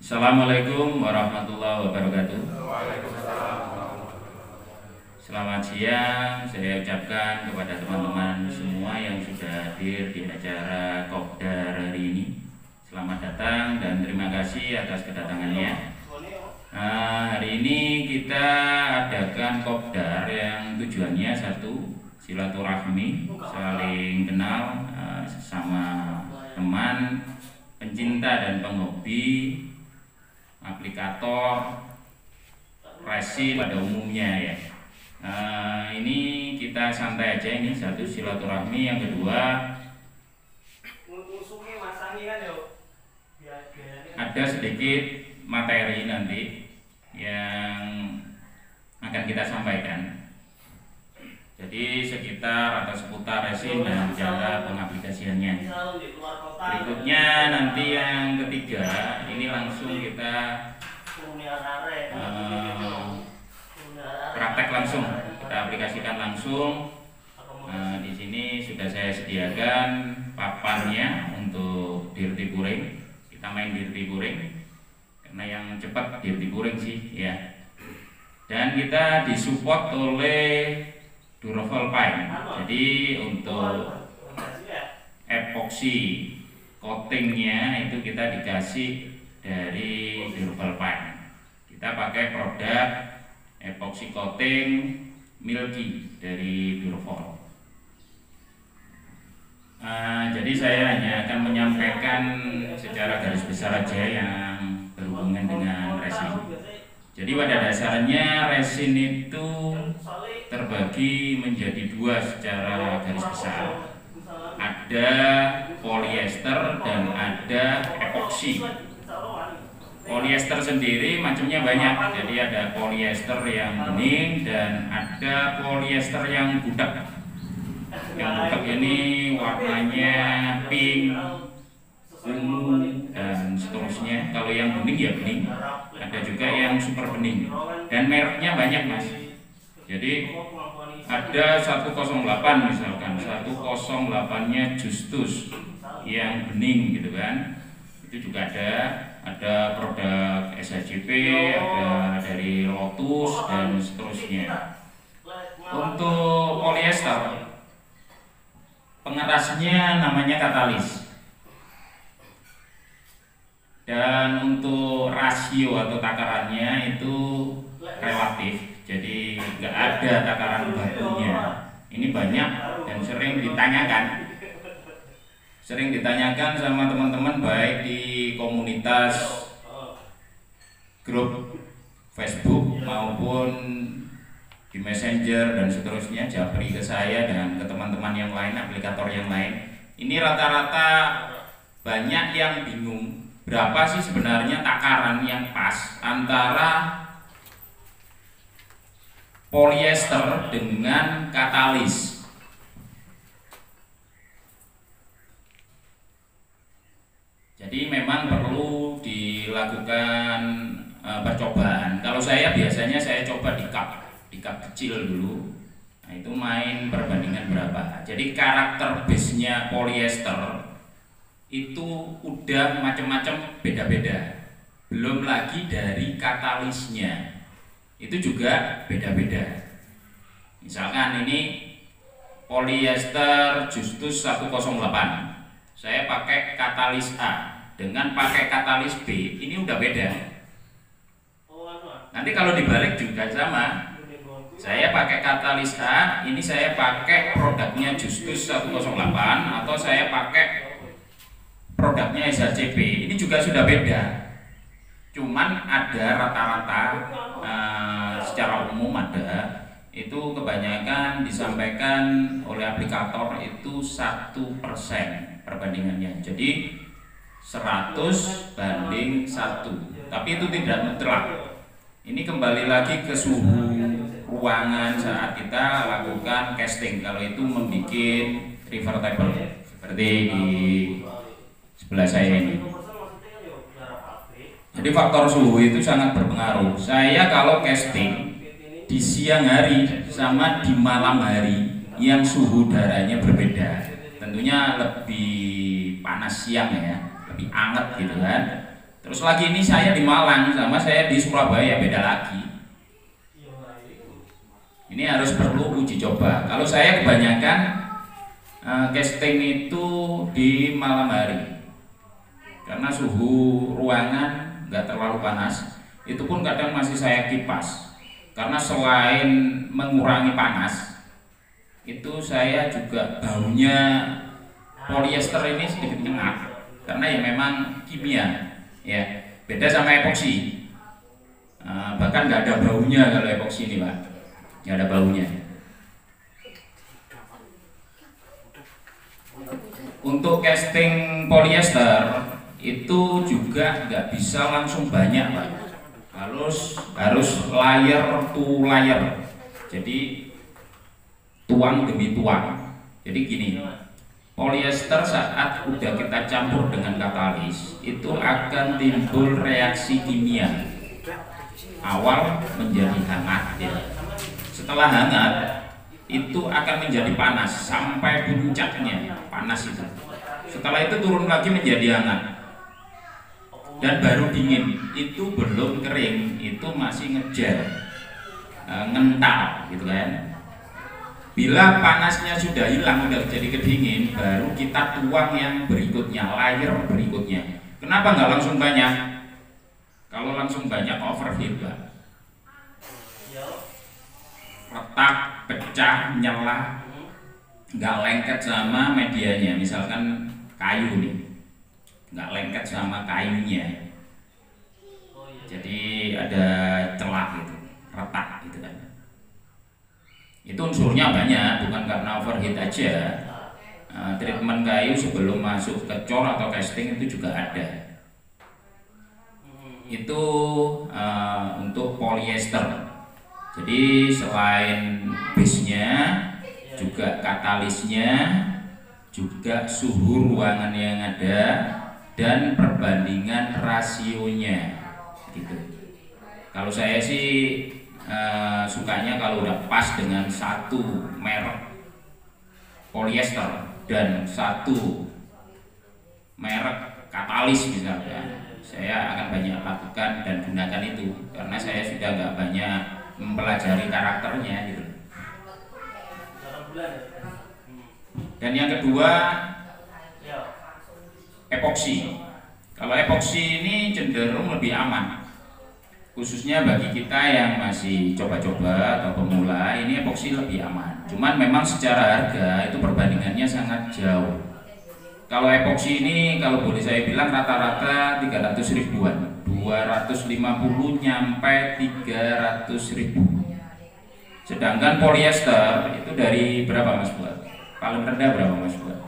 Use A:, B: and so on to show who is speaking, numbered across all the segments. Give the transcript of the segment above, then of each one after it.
A: Assalamualaikum warahmatullahi wabarakatuh. Selamat siang, saya ucapkan kepada teman-teman semua yang sudah hadir di acara Kopdar hari ini. Selamat datang dan terima kasih atas kedatangannya. Hari ini kita adakan Kopdar yang tujuannya satu, silaturahmi, saling kenal sesama teman, pencinta dan penghobi aplikator resin pada umumnya ya. Ini kita santai aja, ini satu silaturahmi. Yang kedua, ada sedikit materi nanti yang akan kita sampaikan. Jadi sekitar atau seputar resin dan cara pengaplikasiannya. Berikutnya nanti yang ketiga, ini langsung kita praktek langsung, kita aplikasikan langsung. Di sini sudah saya sediakan papannya untuk dirti puring. Kita main dirti puring karena yang cepat dirti puring sih ya. Dan kita disupport oleh Durofol Paint. Jadi untuk epoxy coatingnya itu kita dikasih dari Durofol Paint. Kita pakai produk epoxy coating Milky dari Durofol. Jadi saya hanya akan menyampaikan secara garis besar aja yang berhubungan dengan resin. Jadi pada dasarnya resin itu terbagi menjadi dua secara garis besar. Ada polyester dan ada epoxy. Polyester sendiri macamnya banyak. Jadi ada polyester yang bening dan ada polyester yang budak. Yang budak ini warnanya pink, ungu dan seterusnya. Kalau yang bening ya bening. Ada juga yang super bening. Dan mereknya banyak mas. Jadi ada 108 misalkan, 108-nya Justus yang bening gitu kan. Itu juga ada produk SHJP, ada dari Lotus dan seterusnya. Untuk polyester, pengerasnya namanya katalis. Dan untuk rasio atau takarannya itu relatif. Jadi nggak ada takaran bakunya. Ini banyak dan sering ditanyakan sama teman-teman baik di komunitas grup Facebook maupun di Messenger dan seterusnya. Japri ke saya dan ke teman-teman yang lain, aplikator yang lain. Ini rata-rata banyak yang bingung berapa sih sebenarnya takaran yang pas antara polyester dengan katalis. Jadi memang perlu dilakukan percobaan. Kalau saya biasanya saya coba di cup kecil dulu. Nah, itu main perbandingan berapa. Jadi karakter base-nya polyester itu udah macam-macam beda-beda. Belum lagi dari katalisnya. Itu juga beda-beda. Misalkan ini polyester Justus 108. Saya pakai katalis A dengan pakai katalis B, ini udah beda. Nanti kalau dibalik juga sama. Saya pakai katalis A, ini saya pakai produknya Justus 108 atau saya pakai produknya SHJP, ini juga sudah beda. Cuman ada rata-rata secara umum ada itu kebanyakan disampaikan oleh aplikator itu 1% perbandingannya. Jadi 100 banding 1. Tapi itu tidak mutlak. Ini kembali lagi ke suhu ruangan saat kita lakukan casting. Kalau itu membuat river table seperti di sebelah saya ini. Jadi faktor suhu itu sangat berpengaruh. Saya kalau casting di siang hari sama di malam hari yang suhu udaranya berbeda. Tentunya lebih panas siang ya, lebih anget gitu kan. Terus lagi ini saya di Malang sama saya di Surabaya, beda lagi. Ini harus perlu uji coba. Kalau saya kebanyakan casting itu di malam hari, karena suhu ruangan nggak terlalu panas. Itu pun kadang masih saya kipas, karena selain mengurangi panas, itu saya juga baunya polyester ini sedikit nyengat, karena ya memang kimia, ya beda sama epoksi. Bahkan nggak ada baunya kalau epoksi ini, Pak, nggak ada baunya. Untuk casting polyester itu juga nggak bisa langsung banyak, Pak. Harus layer to layer. Jadi tuang demi tuang. Jadi gini, polyester saat udah kita campur dengan katalis itu akan timbul reaksi kimia. Awal menjadi hangat, ya. Setelah hangat itu akan menjadi panas sampai puncaknya panas itu. Setelah itu turun lagi menjadi hangat dan baru dingin. Itu belum kering, itu masih ngejar, ngental gitu kan. Bila panasnya sudah hilang, udah jadi kedingin, baru kita tuang yang berikutnya, layer berikutnya. Kenapa nggak langsung banyak? Kalau langsung banyak overheat, Pak. Retak, pecah, nyala, nggak lengket sama medianya. Misalkan kayu nih, nggak lengket sama kayunya, jadi ada celah gitu, retak gitu kan. Itu unsurnya banyak, bukan karena overheat aja. Treatment kayu sebelum masuk ke cor atau casting itu juga ada. Itu untuk polyester. Jadi selain base-nya, juga katalisnya, juga suhu ruangan yang ada, dan perbandingan rasionya gitu. Kalau saya sih sukanya kalau udah pas dengan satu merek polyester dan satu merek katalis misalnya, saya akan banyak lakukan dan gunakan itu, karena saya sudah nggak banyak mempelajari karakternya gitu. Dan yang kedua, epoksi. Kalau epoksi ini cenderung lebih aman, khususnya bagi kita yang masih coba-coba atau pemula. Ini epoksi lebih aman. Cuman memang secara harga itu perbandingannya sangat jauh. Kalau epoksi ini, kalau boleh saya bilang, rata-rata 300 ribuan, 250 nyampe 300 ribu. Sedangkan polyester itu dari berapa, Mas Buat? Paling rendah berapa, Mas Buat?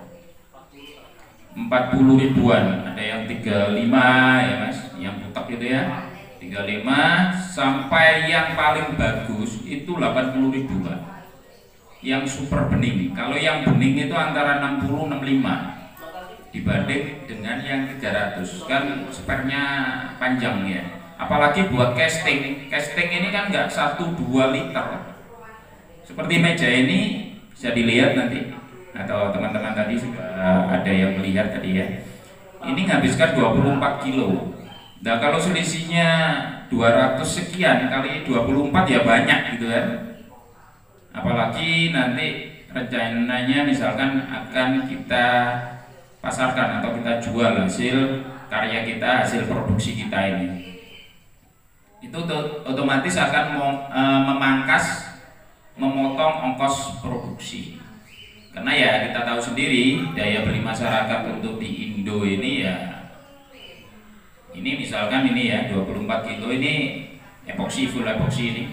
A: 40 ribuan, ada yang 35 ya Mas, yang butak itu ya, 35, sampai yang paling bagus itu 80 ribu, Pak. Yang super bening. Kalau yang bening itu antara 60-65 dibanding dengan yang 300, kan speknya panjang ya. Apalagi buat casting ini kan nggak 1-2 liter. Seperti meja ini bisa dilihat nanti, atau teman-teman tadi sudah ada yang melihat tadi ya. Ini menghabiskan 24 kilo. Nah kalau selisihnya 200 sekian kali 24 ya banyak gitu kan. Apalagi nanti rencananya misalkan akan kita pasarkan atau kita jual hasil karya kita, hasil produksi kita ini, itu otomatis akan memotong ongkos produksi. Karena ya kita tahu sendiri daya beli masyarakat untuk di Indo ini ya, ini misalkan ini ya 24 kilo ini epoksi, full epoksi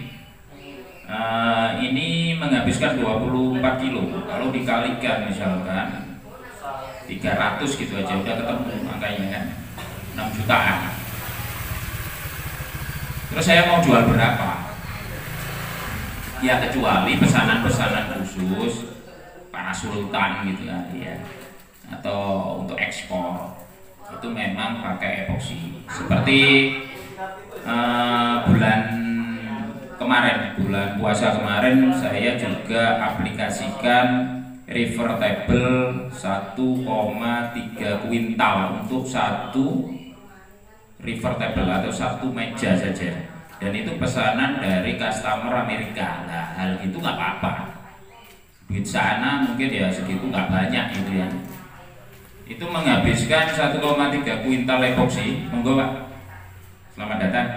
A: ini menghabiskan 24 kilo. Kalau dikalikan misalkan 300 gitu aja udah ketemu angkanya kan, 6 jutaan. Terus saya mau jual berapa? Ya kecuali pesanan-pesanan khusus para sultan gitu kan ya, atau untuk ekspor, itu memang pakai epoksi. Seperti bulan kemarin, bulan puasa kemarin, saya juga aplikasikan revertable 1,3 kuintal untuk satu revertable atau satu meja saja, dan itu pesanan dari customer Amerika. Nah, hal itu nggak apa-apa, duit sana mungkin ya segitu nggak banyak gitu ya. Itu menghabiskan 1,3 kuintal epoksi. Monggo Pak, selamat datang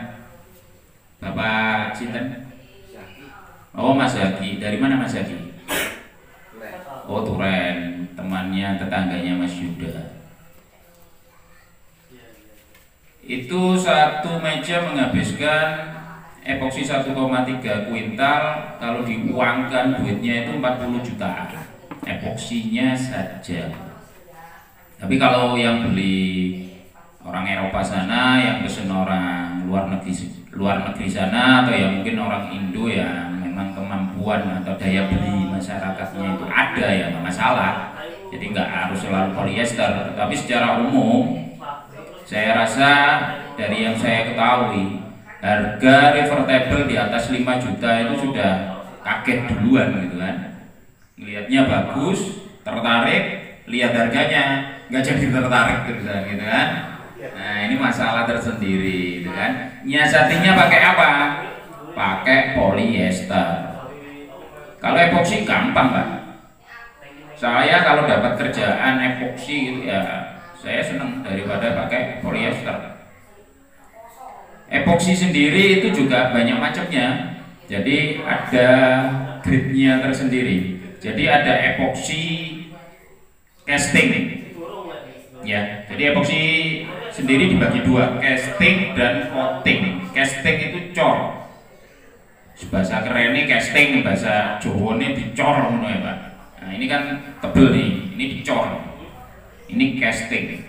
A: Bapak Sinten. Oh Mas Yaki, dari mana Mas Yaki? Oh Turen, temannya tetangganya Mas Yuda. Itu satu meja menghabiskan epoksi 1,3 kuintal. Kalau diuangkan duitnya itu 40 juta epoksinya saja. Tapi kalau yang beli orang Eropa sana, yang pesen orang luar negeri sana, atau yang mungkin orang Indo yang memang kemampuan atau daya beli masyarakatnya itu ada, ya nggak masalah. Jadi nggak harus selalu polyester. Tapi secara umum saya rasa dari yang saya ketahui, harga revertable di atas 5 juta itu sudah kaget duluan gitu kan. Ngelihatnya bagus, tertarik, lihat harganya nggak jadi tertarik terusan gitu kan. Nah ini masalah tersendiri gitu kan. Nyiasatinya pakai apa? Pakai polyester. Kalau epoksi gampang Pak. Saya kalau dapat kerjaan epoksi gitu ya, saya senang daripada pakai polyester. Epoksi sendiri itu juga banyak macamnya. Jadi ada grade-nya tersendiri. Jadi ada epoksi casting. Ya, jadi epoksi sendiri dibagi dua, casting dan coating. Casting itu cor. Bahasa kerennya casting, bahasa Jawanya dicor ngono ya, Pak. Nah, ini kan tebel nih, ini dicor. Ini casting.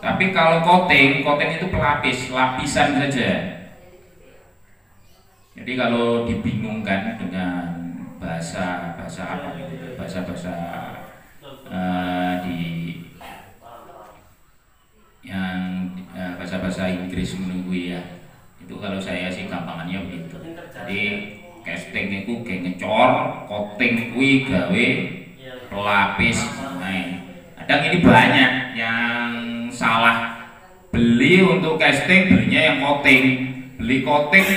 A: Tapi kalau coating itu pelapis, lapisan saja. Jadi kalau dibingungkan dengan bahasa apa gitu, bahasa di yang bahasa Inggris menunggu ya. Itu kalau saya sih gampangannya begitu. Jadi casting itu kayak ngecor, coating kuwi gawe pelapis. Nah, kadang ini banyak yang salah, beli untuk casting, belinya yang coating, beli coating.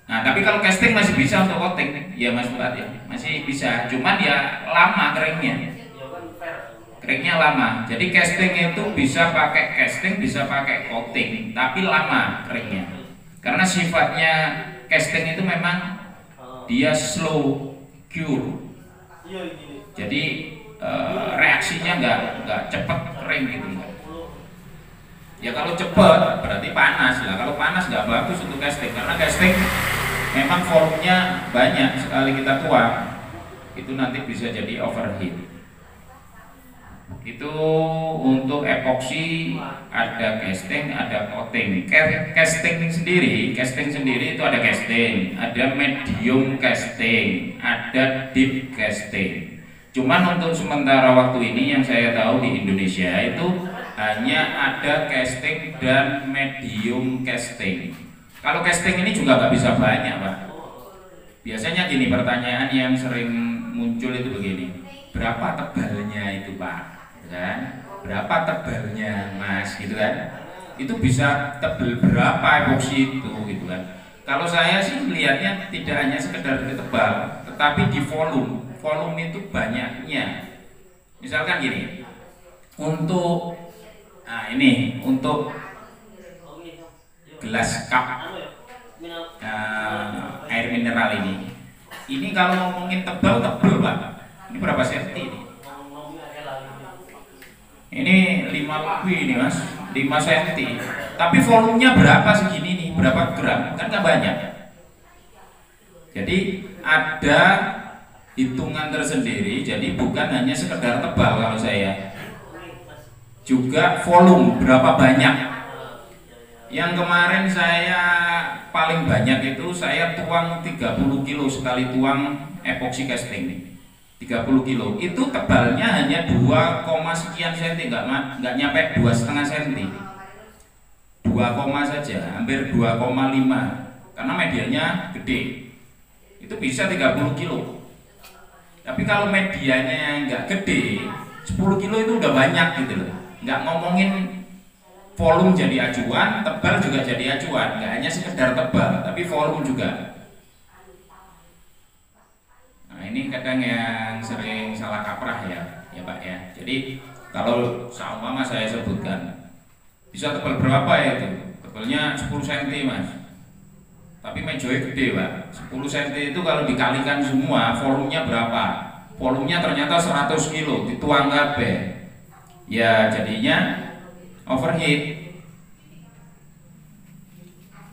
A: Nah tapi kalau casting masih bisa untuk coating ya Mas Fuad ya, masih bisa, cuman ya lama keringnya lama. Jadi casting itu bisa pakai casting, bisa pakai coating, tapi lama keringnya karena sifatnya casting itu memang dia slow cure. Jadi reaksinya nggak cepat kering gitu. Ya kalau cepat berarti panas lah. Kalau panas nggak bagus untuk casting, karena casting memang volumenya banyak, sekali kita tuang itu nanti bisa jadi overheat. Itu untuk epoksi ada casting, ada coating. Casting sendiri itu ada casting, ada medium casting, ada deep casting. Cuman untuk sementara waktu ini yang saya tahu di Indonesia itu hanya ada casting dan medium casting. Kalau casting ini juga nggak bisa banyak Pak. Biasanya gini, pertanyaan yang sering muncul itu begini, berapa tebalnya itu Pak? Kan? Berapa tebalnya Mas? Gitu kan? Itu bisa tebal berapa epoksi itu gitu kan? Kalau saya sih melihatnya tidak hanya sekedar tebal, tetapi di volume itu banyaknya. Misalkan gini, untuk ini untuk gelas cup air mineral ini kalau ngomongin tebal Pak, ini berapa senti ini? Ini 5 lebih ini Mas, 5 senti. Tapi volumenya berapa segini nih? Berapa gram? Kan nggak banyak. Jadi ada hitungan tersendiri. Jadi bukan hanya sekedar tebal kalau saya, juga volume berapa banyak. Yang kemarin saya paling banyak itu saya tuang 30 kilo sekali tuang epoxy casting 30 kilo. Itu tebalnya hanya 2, sekian senti, nggak nyampe 2,5 senti. 2, saja, hampir 2,5 karena medianya gede. Itu bisa 30 kilo. Tapi kalau medianya nggak gede, 10 kilo itu udah banyak gitu loh. Nggak ngomongin volume jadi acuan, tebal juga jadi acuan. Nggak hanya sekedar tebal, tapi volume juga. Nah ini kadang yang sering salah kaprah ya Pak ya. Jadi kalau seumpama saya sebutkan, bisa tebal berapa ya itu? Tebalnya 10 cm Mas. Tapi mejoy gede Pak. 10 cm itu kalau dikalikan semua, volumenya berapa? Volumenya ternyata 100 kilo, dituang kabeh. Ya jadinya overheat.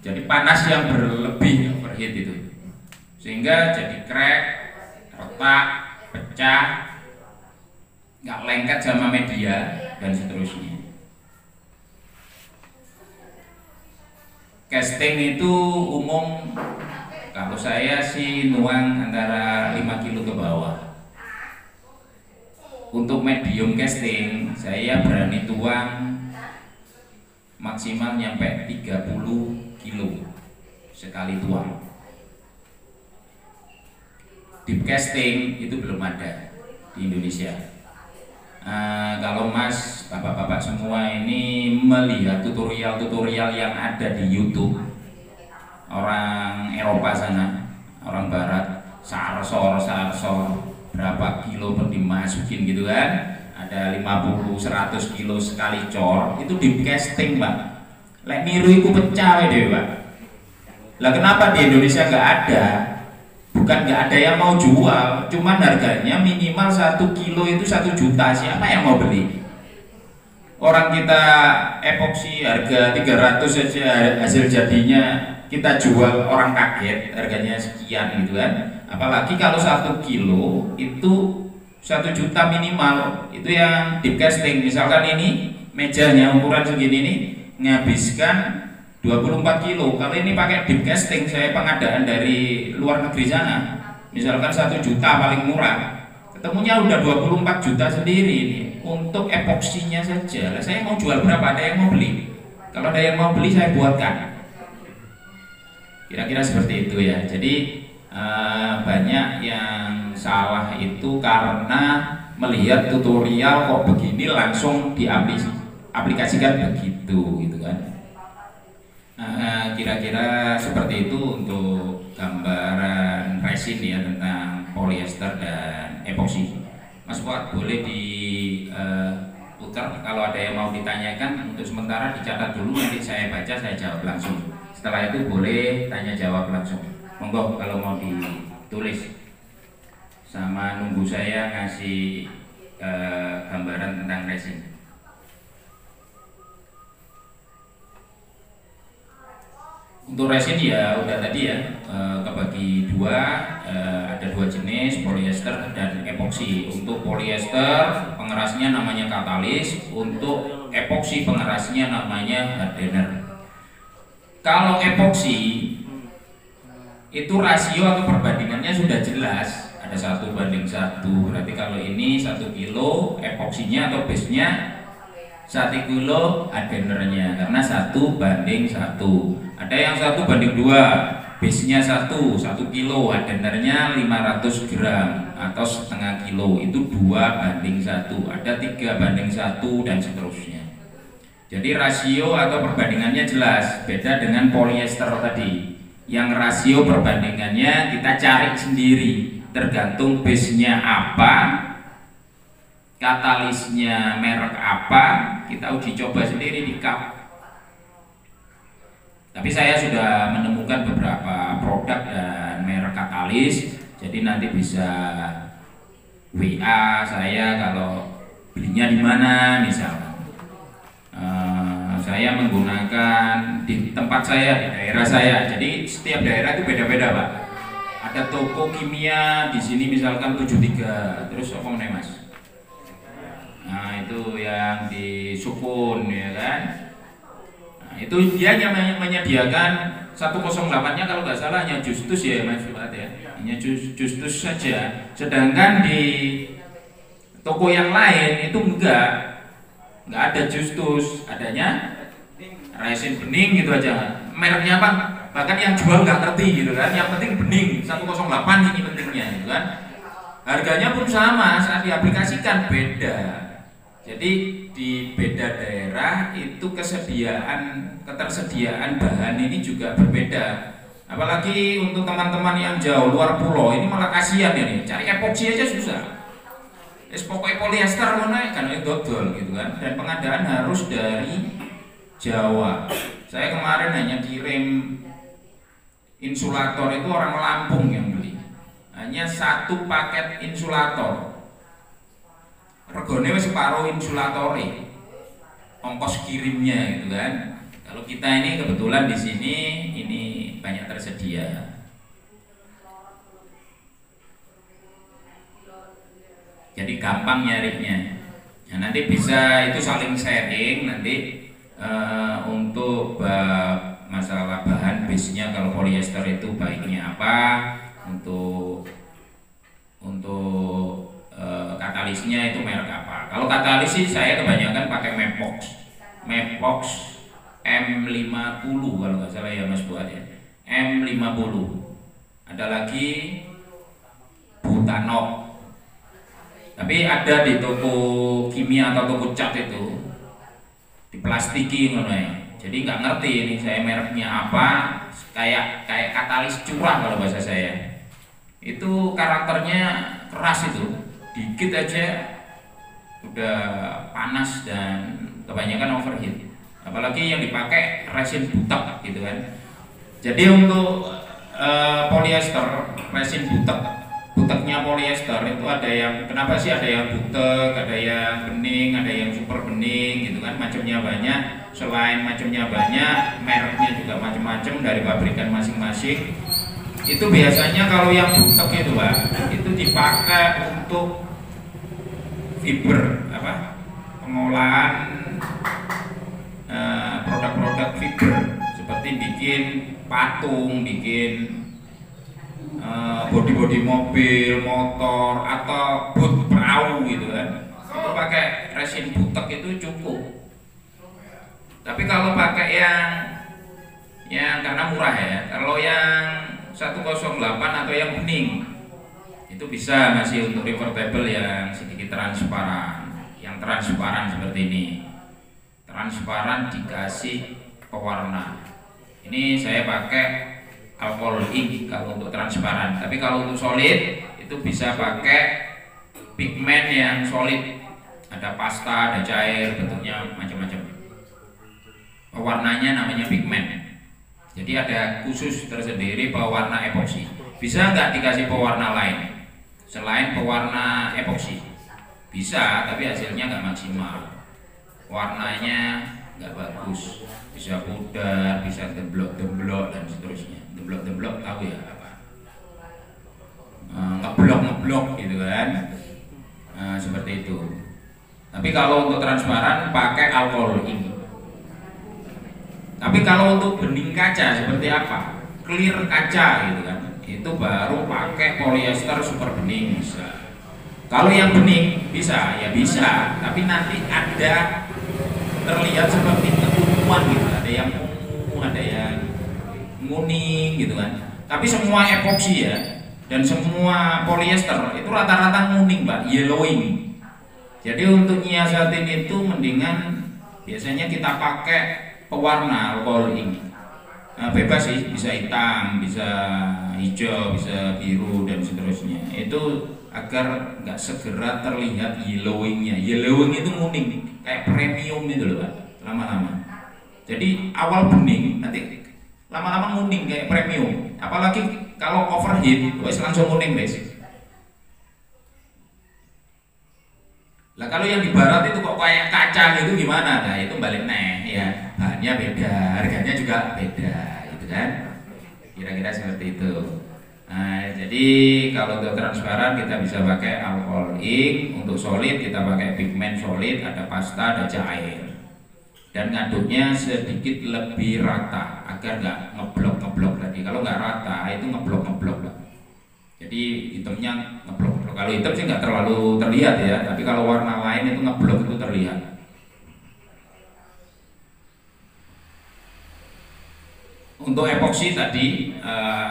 A: Jadi panas yang berlebih, overheat itu. Sehingga jadi crack, retak, pecah, nggak lengket sama media dan seterusnya. Casting itu umum kalau saya sih nuang antara 5 kilo ke bawah. Untuk medium casting saya berani tuang maksimal nyampe 30 kilo sekali tuang. Deep casting itu belum ada di Indonesia. Kalau Mas, bapak-bapak semua ini melihat tutorial-tutorial yang ada di YouTube, orang Eropa sana, orang Barat, sarsor berapa kilo per dimasukin gitu kan, ada 50-100 kilo sekali cor, itu deep casting Pak. Lek niru itu pecah deh Pak. Lah kenapa di Indonesia nggak ada? Bukan nggak ada yang mau jual, cuman harganya minimal 1 kilo itu 1 juta. Siapa yang mau beli? Orang kita epoksi harga 300 saja hasil jadinya kita jual, orang kaget harganya sekian gitu kan. Apalagi kalau 1 kilo itu 1 juta minimal. Itu yang deep casting. Misalkan ini mejanya ukuran segini nih menghabiskan 24 kilo. Kalau ini pakai deep casting, saya pengadaan dari luar negeri sana, misalkan 1 juta paling murah, ketemunya udah 24 juta sendiri ini untuk epoksinya saja. Lah saya mau jual berapa? Ada yang mau beli? Kalau ada yang mau beli saya buatkan. Kira-kira seperti itu ya. Jadi banyak yang salah itu karena melihat tutorial kok begini langsung diaplikasikan begitu gitu kan. Kira-kira seperti itu untuk gambaran resin ya tentang polyester dan epoksi. Mas Fuad boleh diputar kalau ada yang mau ditanyakan. Untuk sementara dicatat dulu, nanti saya baca, saya jawab langsung. Setelah itu boleh tanya jawab langsung. Monggo kalau mau ditulis sama nunggu saya ngasih gambaran tentang resin. Untuk resin ya udah tadi ya, kebagi dua, ada 2 jenis, polyester dan epoksi. Untuk polyester pengerasnya namanya katalis, untuk epoksi pengerasnya namanya hardener. Kalau epoksi itu rasio atau perbandingannya sudah jelas, ada 1:1. Berarti kalau ini 1 kilo epoksinya atau base-nya 1 kilo hardenernya, karena 1:1. Ada yang 1:2, base-nya 1 kilo, hardenernya 500 gram atau setengah kilo, itu 2:1. Ada 3:1 dan seterusnya. Jadi rasio atau perbandingannya jelas, beda dengan polyester tadi. Yang rasio perbandingannya kita cari sendiri, tergantung base-nya apa, katalisnya merek apa, kita uji coba sendiri di cup. Tapi saya sudah menemukan beberapa produk dan merek katalis, jadi nanti bisa WA saya kalau belinya di mana misalnya. Saya menggunakan di tempat saya, di daerah saya. Jadi setiap daerah itu beda-beda Pak. Ada toko kimia di sini misalkan 73, terus apa namanya Mas? Nah itu yang di Sukun ya kan. Nah, itu dia yang menyediakan 108-nya kalau nggak salah hanya Justus ya Mas Fuad ya, hanya Justus saja. Sedangkan di toko yang lain itu nggak ada Justus, adanya resin bening gitu aja. Mereknya apa? Bahkan yang jual nggak ngerti gitu kan. Yang penting bening 108 ini pentingnya gitu kan. Harganya pun sama, saat diaplikasikan beda. Jadi di beda daerah itu ketersediaan bahan ini juga berbeda. Apalagi untuk teman-teman yang jauh luar pulau ini malah kasihan ini, cari epoksi aja susah. Pokoknya polyester mana kan itu dodol gitu kan, dan pengadaan harus dari Jawa. Saya kemarin hanya kirim insulator itu orang Lampung yang beli, hanya 1 paket insulator. Regone wis separuh insulatornya, ongkos kirimnya gitu kan. Kalau kita ini kebetulan di sini ini banyak tersedia. Jadi gampang nyarinya. Nah, nanti bisa itu saling sharing nanti untuk masalah bahan base-nya. Kalau polyester itu baiknya apa, untuk katalisnya itu merek apa. Kalau katalis sih saya kebanyakan pakai Mapox M50 kalau nggak salah ya Mas Buat ya, M50. Ada lagi Butanok. Tapi ada di toko kimia atau toko cat itu diplastiki ngono ya. Jadi nggak ngerti ini saya mereknya apa, kayak katalis curah kalau bahasa saya. Itu karakternya keras itu, dikit aja udah panas dan kebanyakan overheat. Apalagi yang dipakai resin butek gitu kan. Jadi untuk polyester resin buteknya polyester itu ada yang, kenapa sih ada yang butek, ada yang bening, ada yang super bening gitu kan, macamnya banyak. Selain macamnya banyak, mereknya juga macam-macam dari pabrikan masing-masing. Itu biasanya kalau yang butek itu Pak, itu dipakai untuk fiber pengolahan produk-produk fiber, seperti bikin patung, bikin bodi-bodi mobil, motor, atau boot perahu gitu kan. Itu pakai resin butek itu cukup. Tapi kalau pakai yang karena murah ya, kalau yang 108 atau yang bening itu bisa masih untuk revertable yang sedikit transparan, yang transparan seperti ini. Transparan dikasih pewarna. Ini saya pakai alkohol ink kalau untuk transparan. Tapi kalau untuk solid itu bisa pakai pigmen yang solid. Ada pasta, ada cair, bentuknya macam-macam. Pewarnanya namanya pigmen. Jadi ada khusus tersendiri pewarna epoksi. Bisa nggak dikasih pewarna lain selain pewarna epoksi? Bisa, tapi hasilnya nggak maksimal. Warnanya nggak bagus. Bisa pudar, bisa demblok dan seterusnya. Demblok tahu ya apa? Ngeblok gitu kan. Seperti itu. Tapi kalau untuk transparan pakai alkohol ink. Tapi kalau untuk bening kaca seperti apa? Clear kaca gitu kan. Itu baru pakai polyester super bening bisa. Kalau yang bening bisa, ya bisa. Tapi nanti ada terlihat seperti keunguan gitu. Ada yang ungu, ada yang nguning gitu kan. Tapi semua epoksi ya, dan semua polyester itu rata-rata nguning Pak, yellowing. Jadi untuk nyiasatin itu mendingan biasanya kita pakai pewarna alkohol ink. Bebas sih, bisa hitam, bisa hijau, bisa biru dan seterusnya. Itu agar nggak segera terlihat yellowingnya. Yellowing itu nguning, kayak premium itu loh Pak, lama-lama. Jadi awal bening, nanti lama-lama nguning kayak premium. Apalagi kalau overheat, wes langsung nguning guys. Lah kalau yang di barat itu kok kayak kaca gitu gimana? Nah itu balik ya, bahannya beda, harganya juga beda, gitu kan? Kira-kira seperti itu. Nah, jadi kalau untuk transparan kita bisa pakai alkohol ink, untuk solid kita pakai pigmen solid, ada pasta, ada cair, dan ngaduknya sedikit lebih rata agar nggak ngeblok tadi. Kalau nggak rata itu ngeblok lah. Jadi hitamnya ngeblok. Kalau hitam sih nggak terlalu terlihat ya, tapi kalau warna lain itu ngeblok itu terlihat. Untuk epoksi tadi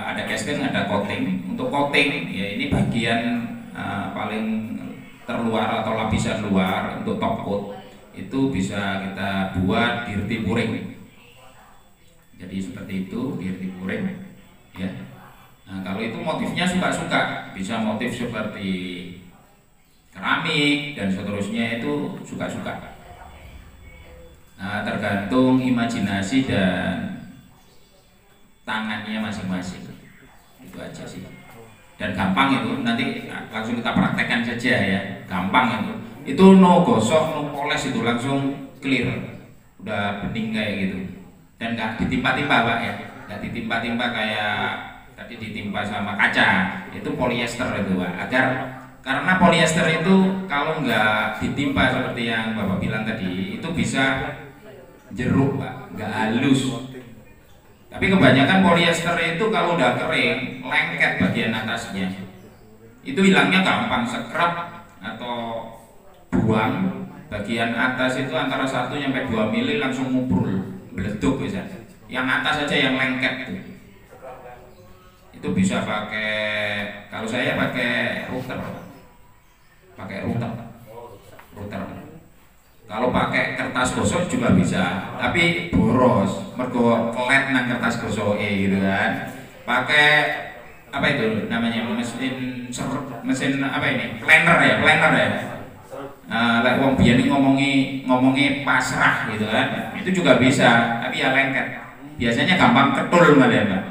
A: ada casting, ada coating. Untuk coating ya ini bagian paling terluar atau lapisan luar untuk top coat. itu bisa kita buat dirti puring. Jadi seperti itu dirti puring ya. Nah, kalau itu motifnya suka-suka, bisa motif seperti keramik dan seterusnya, itu suka-suka. Nah, tergantung imajinasi dan tangannya masing-masing. Itu aja sih. Dan gampang itu, nanti langsung kita praktekkan saja ya. Gampang itu. Itu no gosok, no poles, itu langsung clear. Udah bening kayak gitu. Dan nggak ditimpa-timpa Pak ya. Nggak ditimpa-timpa kayak tadi ditimpa sama kaca. Itu polyester itu Pak. Karena polyester itu kalau nggak ditimpa seperti yang Bapak bilang tadi, itu bisa jeruk Pak, nggak halus. Tapi kebanyakan polyester itu kalau udah kering, lengket bagian atasnya. Itu hilangnya gampang, scrub atau buang bagian atas itu antara 1 sampai 2 mili langsung ngubrul, meleduk bisa. Yang atas saja yang lengket tuh. Itu bisa pakai, kalau saya pakai router. Kalau pakai kertas gosok juga bisa, tapi boros, mergo kelet nang kertas gosok gitu kan. Pakai apa itu namanya, mesin apa ini, planner ya. Lek wong biyen ngomongi pasrah gitu kan, itu juga bisa, tapi ya lengket. Biasanya gampang ketul malah ya Mbak.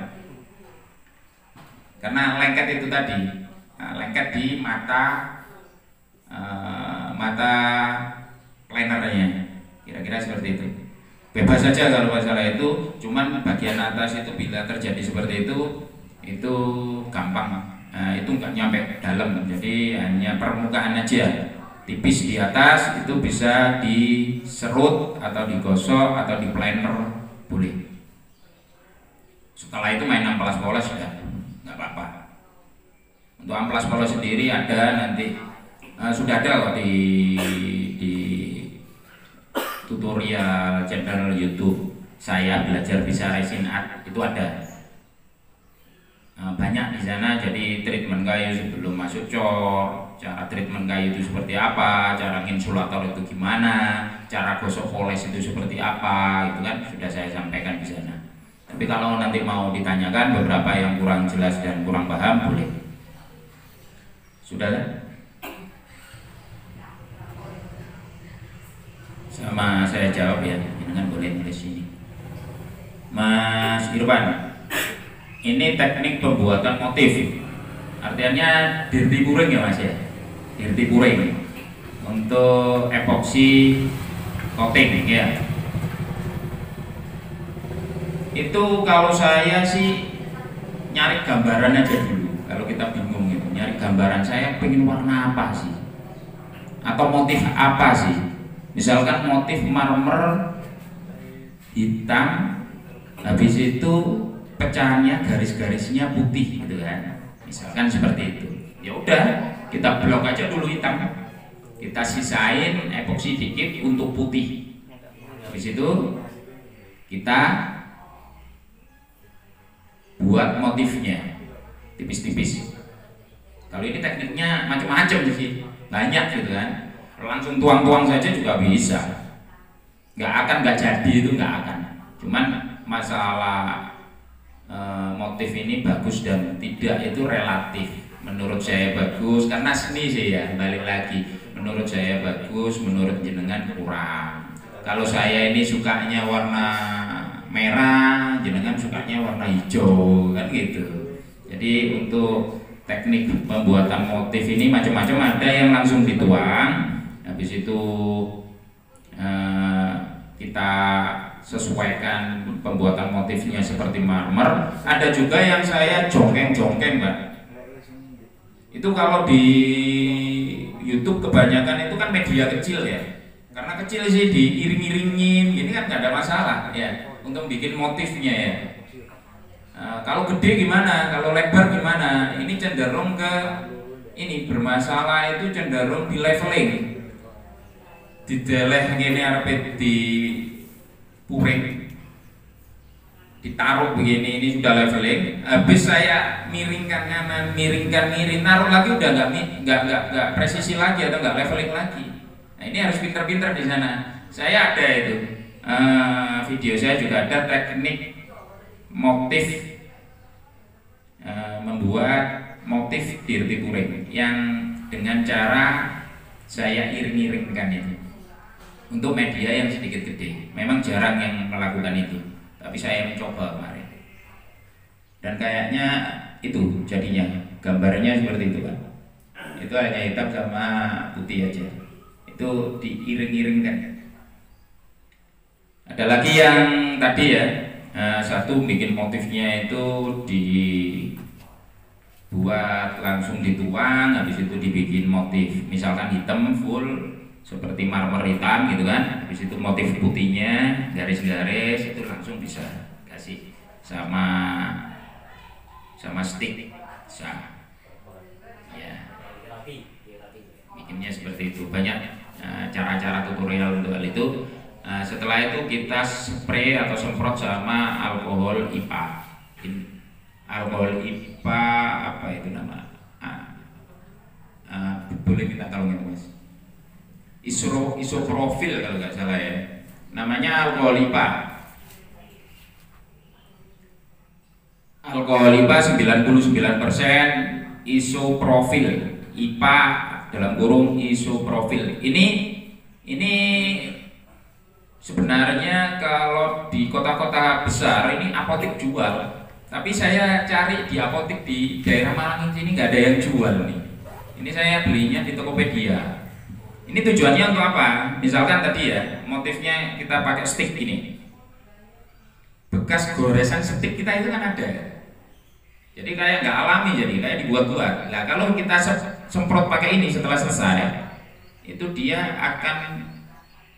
A: Karena lengket itu tadi, lengket di mata planernya, kira-kira seperti itu. Bebas saja kalau masalah itu, cuman bagian atas itu bila terjadi seperti itu gampang. Nah, itu nggak nyampe dalam, jadi hanya permukaan aja, tipis di atas, itu bisa diserut atau digosok atau di planer boleh. Setelah itu main amplas poles ya, nggak apa-apa. Untuk amplas poles sendiri ada nanti, sudah ada kok di tutorial channel YouTube saya belajar bisa resin art, itu ada banyak di sana. Jadi treatment kayu sebelum masuk cor, cara treatment kayu itu seperti apa, cara insulator itu gimana, cara gosok poles itu seperti apa, itu kan sudah saya sampaikan di sana. Tapi kalau nanti mau ditanyakan beberapa yang kurang jelas dan kurang paham, boleh. Sudah kan? Sama saya jawab ya, dengan boleh nulis ini. Mas Irwan, ini teknik pembuatan motif, artinya dirti puring ya Mas ya, dirti puring untuk epoxy coating ya. Itu kalau saya sih nyari gambaran aja dulu. Kalau kita bingung gitu, nyari gambaran, saya pengen warna apa sih, atau motif apa sih. Misalkan motif marmer hitam, habis itu pecahannya garis-garisnya putih gitu kan. Misalkan seperti itu. Ya udah, kita blok aja dulu hitam. Kita sisain epoksi dikit untuk putih. Habis itu kita buat motifnya tipis-tipis. Kalau ini tekniknya macam-macam sih, banyak gitu kan. Langsung tuang-tuang saja juga bisa, nggak jadi, itu nggak akan. Cuman masalah motif ini bagus dan tidak itu relatif. Menurut saya bagus karena seni sih ya, balik lagi. Menurut saya bagus, menurut jenengan kurang. Kalau saya ini sukanya warna merah, jenengan sukanya warna hijau, kan gitu. Jadi untuk teknik pembuatan motif ini macam-macam, ada yang langsung dituang. Habis itu kita sesuaikan pembuatan motifnya seperti marmer. Ada juga yang saya jongkeng-jongkeng Mbak. Itu kalau di YouTube kebanyakan itu kan media kecil ya. Karena kecil sih diiring-iringin, gini kan nggak ada masalah ya untuk bikin motifnya ya. Kalau gede gimana? Kalau lebar gimana? Ini cenderung ke ini, bermasalah itu cenderung di leveling. Dideleh gini arep di puring, ditaruh begini, ini sudah leveling. Habis saya miringkan kanan, miring, naruh lagi udah nggak presisi lagi atau nggak leveling lagi. Nah, ini harus pinter-pinter di sana. Saya ada itu video saya juga ada teknik motif membuat motif dirti puring yang dengan cara saya iring-iringkan itu untuk media yang sedikit gede. Memang jarang yang melakukan itu, tapi saya mencoba kemarin dan kayaknya itu jadinya gambarnya seperti itu kan. Itu hanya hitam sama putih aja, itu diiring-iringkan. Ada lagi yang tadi ya, satu bikin motifnya itu dibuat langsung dituang, habis itu dibikin motif misalkan hitam full seperti marmer hitam gitu kan, habis itu motif putihnya garis-garis itu langsung bisa kasih sama stick bisa ya, bikinnya seperti itu. Banyak cara-cara tutorial untuk hal itu. Setelah itu kita spray atau semprot sama alkohol IPA. Alkohol IPA apa itu nama? Boleh minta tolong ya Mas? Isoprofil kalau nggak salah ya. Namanya alkohol IPA. Alkohol IPA 99% isoprofil. IPA dalam kurung isoprofil. Ini sebenarnya kalau di kota-kota besar ini apotek jual, tapi saya cari di apotek di daerah Malang ini nggak ada yang jual nih. Ini saya belinya di Tokopedia. Ini tujuannya untuk apa? Misalkan tadi ya motifnya kita pakai stick ini, bekas goresan stick kita itu kan ada, jadi kayak nggak alami, jadi kayak dibuat-buat. Nah kalau kita semprot pakai ini setelah selesai, itu dia akan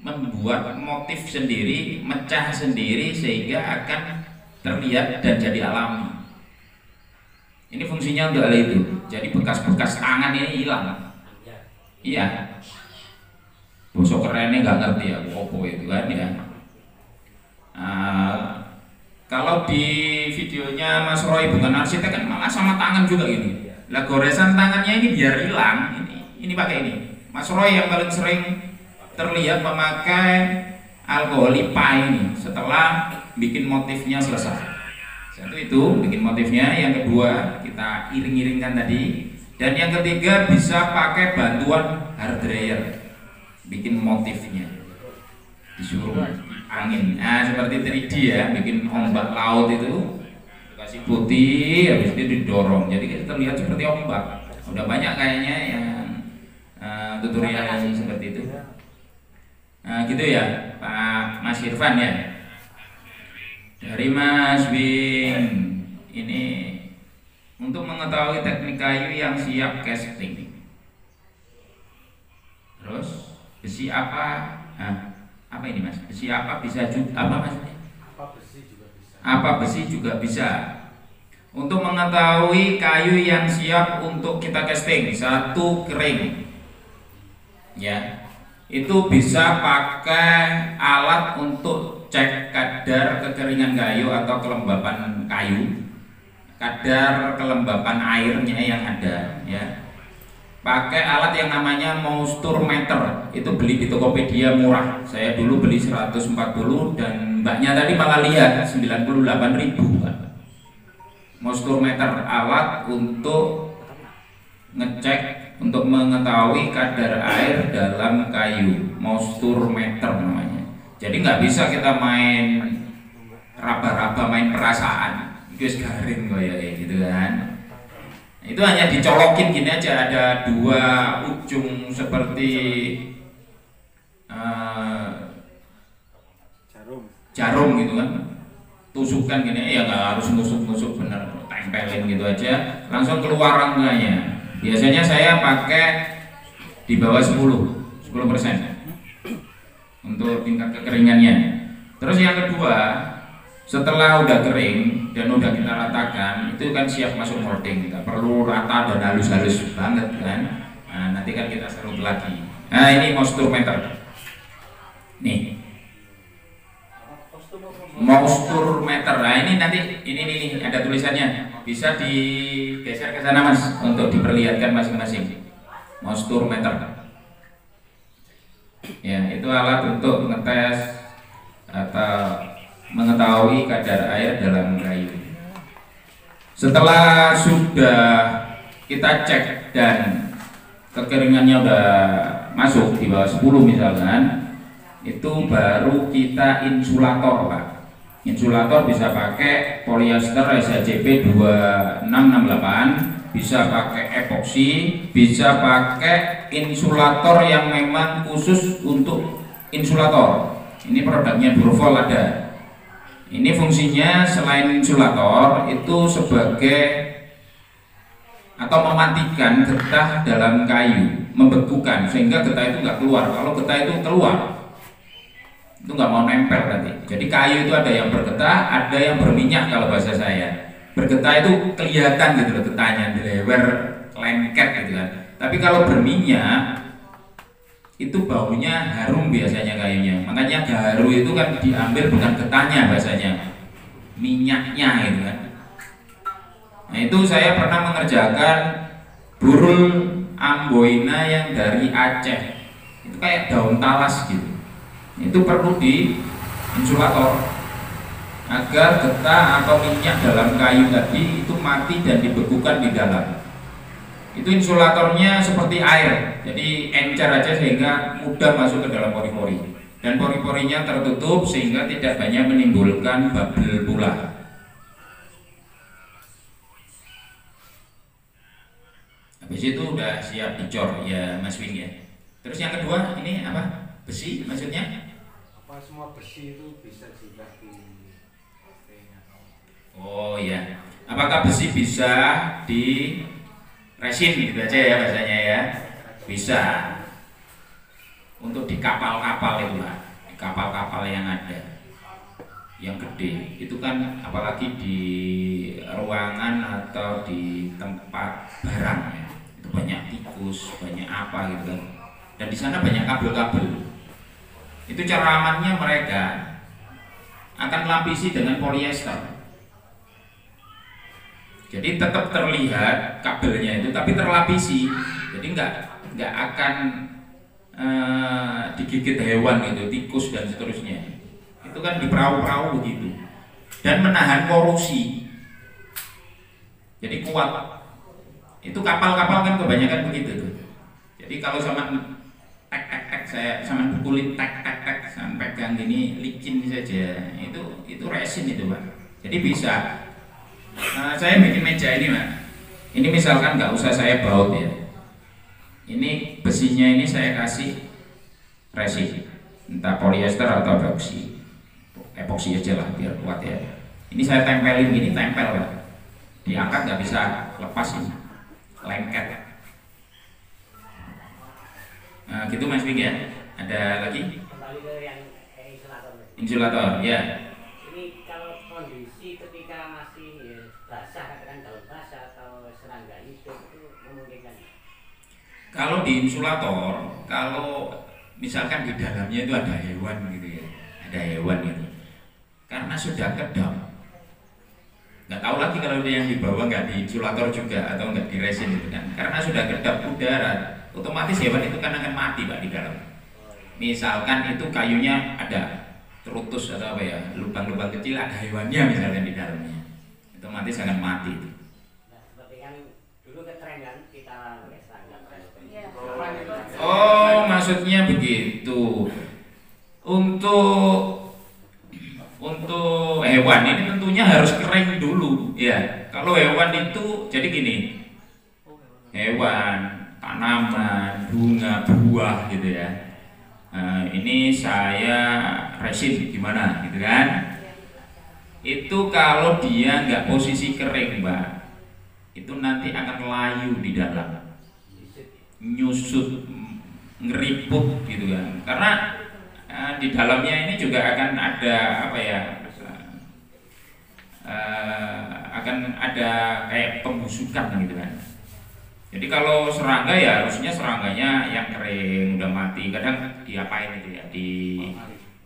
A: membuat motif sendiri, mecah sendiri sehingga akan terlihat dan jadi alami. Ini fungsinya untuk hal itu. Jadi bekas-bekas tangan ini hilang. Iya. Bosok kerennya nggak ngerti ya, opo itu kan ya. Kalau di videonya Mas Roy bukan arsitek kan malah sama tangan juga gini. Lah goresan tangannya ini biar hilang. Ini pakai ini. Mas Roy yang paling sering terlihat memakai alkohol IPA ini setelah bikin motifnya selesai. Satu itu bikin motifnya, yang kedua kita iring-iringkan tadi, dan yang ketiga bisa pakai bantuan hair dryer bikin motifnya, disuruh angin. Nah seperti 3D ya, bikin ombak laut itu kasih putih, habis itu didorong jadi terlihat seperti ombak. Udah banyak kayaknya yang tutorial yang seperti itu. Nah gitu ya Pak Mas Irfan ya. Dari Mas Wing, ini untuk mengetahui teknik kayu yang siap casting. Terus besi apa? Apa ini Mas? Besi apa bisa juga? Apa maksudnya? Apa besi juga bisa. Untuk mengetahui kayu yang siap untuk kita casting, satu kering, ya. Itu bisa pakai alat untuk cek kadar kekeringan kayu atau kelembapan kayu, kadar kelembapan airnya yang ada, ya. Pakai alat yang namanya moisture meter, itu beli di Tokopedia murah. Saya dulu beli 140 dan mbaknya tadi malah lihat 98.000 kan. Moisture meter, alat untuk ngecek, untuk mengetahui kadar air dalam kayu, moisture meter namanya. Jadi nggak bisa kita main raba-raba, main perasaan, itu garing kayak gitu kan. Itu hanya dicolokin gini aja, ada dua ujung seperti jarum gitu kan, tusukkan gini, ya nggak harus nusuk-nusuk, bener tempelin gitu aja, langsung keluar rangkanya. Biasanya saya pakai di bawah 10% untuk tingkat kekeringannya. Terus yang kedua, setelah udah kering dan udah kita ratakan, itu kan siap masuk molding, nggak perlu rata dan halus-halus banget kan. Nah, nanti kan kita serut lagi. Nah ini moisture meter nih, moisture meter. Nah ini nanti ini ada tulisannya, bisa digeser ke sana Mas untuk diperlihatkan masing-masing. Moisture meter. Ya, itu alat untuk ngetes atau mengetahui kadar air dalam kayu. Setelah sudah kita cek dan kekeringannya udah masuk di bawah 10 misalkan, itu baru kita insulator, Pak. Insulator bisa pakai polyester SHJP 2668, bisa pakai epoksi, bisa pakai insulator yang memang khusus untuk insulator. Ini produknya Durvol ada. Ini fungsinya selain insulator itu sebagai atau mematikan getah dalam kayu, membekukan sehingga getah itu nggak keluar. Kalau getah itu keluar, itu nggak mau nempel nanti. Jadi kayu itu ada yang bergetah, ada yang berminyak kalau bahasa saya. Bergetah itu kelihatan gitu loh getahnya, dilewer, lengket gitu kan. Tapi kalau berminyak itu baunya harum biasanya kayunya. Makanya gaharu itu kan diambil bukan getahnya bahasanya, minyaknya gitu kan. Nah itu saya pernah mengerjakan burul amboina yang dari Aceh. Itu kayak daun talas gitu. Itu perlu di insulator agar getah atau minyak dalam kayu tadi itu mati dan dibekukan di dalam. Itu insulatornya seperti air, jadi encer aja sehingga mudah masuk ke dalam pori-pori, dan pori-porinya tertutup sehingga tidak banyak menimbulkan bubble pula. Habis itu udah siap dicor ya Mas Wing ya. Terus yang kedua ini apa? Besi maksudnya?
B: Apa semua besi itu bisa juga di
A: Oh ya. Apakah besi bisa di resin gitu aja ya bahasanya ya? Bisa. Untuk di kapal-kapal itu lah, di kapal-kapal yang ada, yang gede, itu kan apalagi di ruangan atau di tempat barang ya, itu banyak tikus, banyak apa gitu kan. Dan di sana banyak kabel-kabel. Itu cara amannya mereka akan lapisi dengan polyester. Jadi tetap terlihat kabelnya itu, tapi terlapisi. Jadi nggak akan digigit hewan gitu, tikus dan seterusnya. Itu kan di perahu-perahu begitu. Dan menahan korosi. Jadi kuat. Itu kapal-kapal kan kebanyakan begitu tuh. Jadi kalau sama tek saya sama pukulin tek sama pegang gini licin saja. Itu resin itu, Pak. Jadi bisa. Saya bikin meja ini, Pak. Ini misalkan nggak usah saya baut ya. Ini besinya ini saya kasih resin, entah polyester atau epoksi aja lah biar kuat ya. Ini saya tempelin gini, tempel Pak. Diangkat nggak bisa lepas ini, lengket. Nah, gitu Mas Wing ya. Ada lagi?
C: Kembali ke yang insulator.
A: Insulator ya.
C: Ini kalau kondisi ketika masih basah, katakan daun basah atau serangga hidup itu memungkinkan.
A: Kalau di insulator, kalau misalkan di dalamnya itu ada hewan gitu ya, ada hewan gitu, karena sudah kedap, nggak tahu lagi kalau dia yang dibawa nggak di insulator juga atau nggak di resin gitu kan, karena sudah kedap udara, otomatis hewan itu kan akan mati Pak di dalam. Misalkan itu kayunya ada terutus atau apa ya, lubang-lubang kecil, ada hewannya misalkan di dalamnya, otomatis akan mati.
C: Nah, seperti kan dulu ketren kan kita serangga.
A: Oh, maksudnya begitu. Untuk hewan ini tentunya harus kering dulu, ya. Kalau hewan itu jadi gini, hewan, tanaman, bunga, buah gitu ya. Ini saya resin gimana, gitu kan? Itu kalau dia nggak posisi kering, Mbak, itu nanti akan layu di dalam. Nyusut, ngeriput gitu kan, karena di dalamnya ini juga akan ada apa ya, akan ada kayak pembusukan gitu kan. Jadi kalau serangga ya harusnya serangganya yang kering udah mati, kadang diapain itu ya,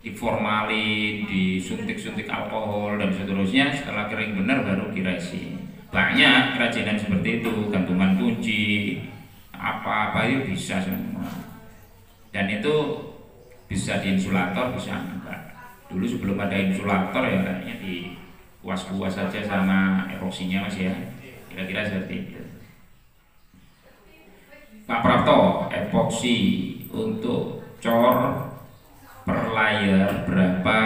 A: di formalin, disuntik-suntik alkohol dan seterusnya, setelah kering benar baru diresin. Banyak kerajinan seperti itu, gantungan kunci apa itu bisa semua, dan itu bisa di insulator, bisa enggak. Dulu sebelum ada insulator ya kayaknya di kuas-kuas saja sama epoksinya Mas ya, kira-kira seperti itu. Pak Prapto, epoksi untuk cor per layer berapa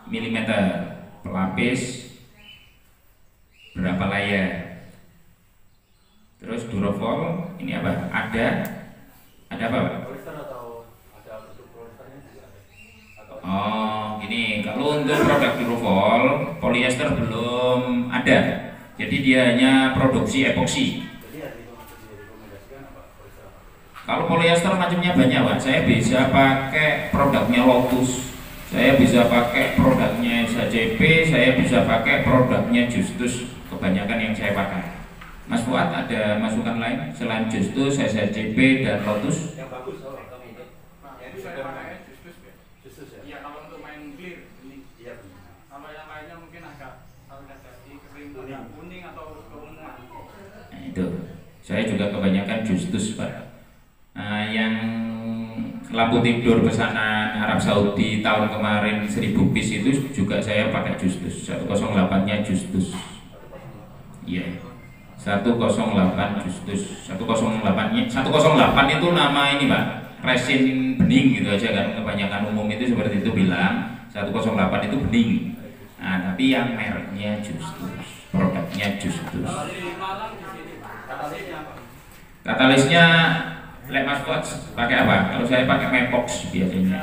A: milimeter, pelapis berapa layer, terus Durofol ini apa? Ada apa Pak?
B: Polyester atau ada bentuk polyesternya juga ada? Atau
A: Oh, gini, kalau untuk produk Durofol, polyester belum ada. Jadi dia hanya produksi epoksi.
B: jadi ya direkomendasikan apa polyester apa?
A: Kalau polyester macamnya banyak, Pak. Saya bisa pakai produknya Lotus. Saya bisa pakai produknya SHCP, saya bisa pakai produknya Justus. Kebanyakan yang saya pakai. Mas Fuad ada masukan lain selain Justus, SHCP dan Lotus?
B: Yang bagus atau mungkin yang
D: Itu saya pakai Justus ya.
B: Justus ya?
D: Iya, kalau untuk main clear ini.
B: Iya benar.
D: Kalau yang lainnya mungkin agak jadi kering kuning atau keunguan.
A: Nah, itu. Saya juga kebanyakan Justus, Pak. Yang lampu tidur pesanan Arab Saudi tahun kemarin 1000 piece itu juga saya pakai Justus. 108-nya Justus. Iya. 108 Justus. 108 itu nama ini, Pak. Resin bening gitu aja kan. Kebanyakan umum itu seperti itu bilang 108 itu bening. Nah, tapi yang mereknya Justus, produknya Justus.
D: Kalau di Malang di sini
B: Katalisnya apa?
A: Katalisnya Lek Mas Fuad pakai apa? Kalau saya pakai Mepox biasanya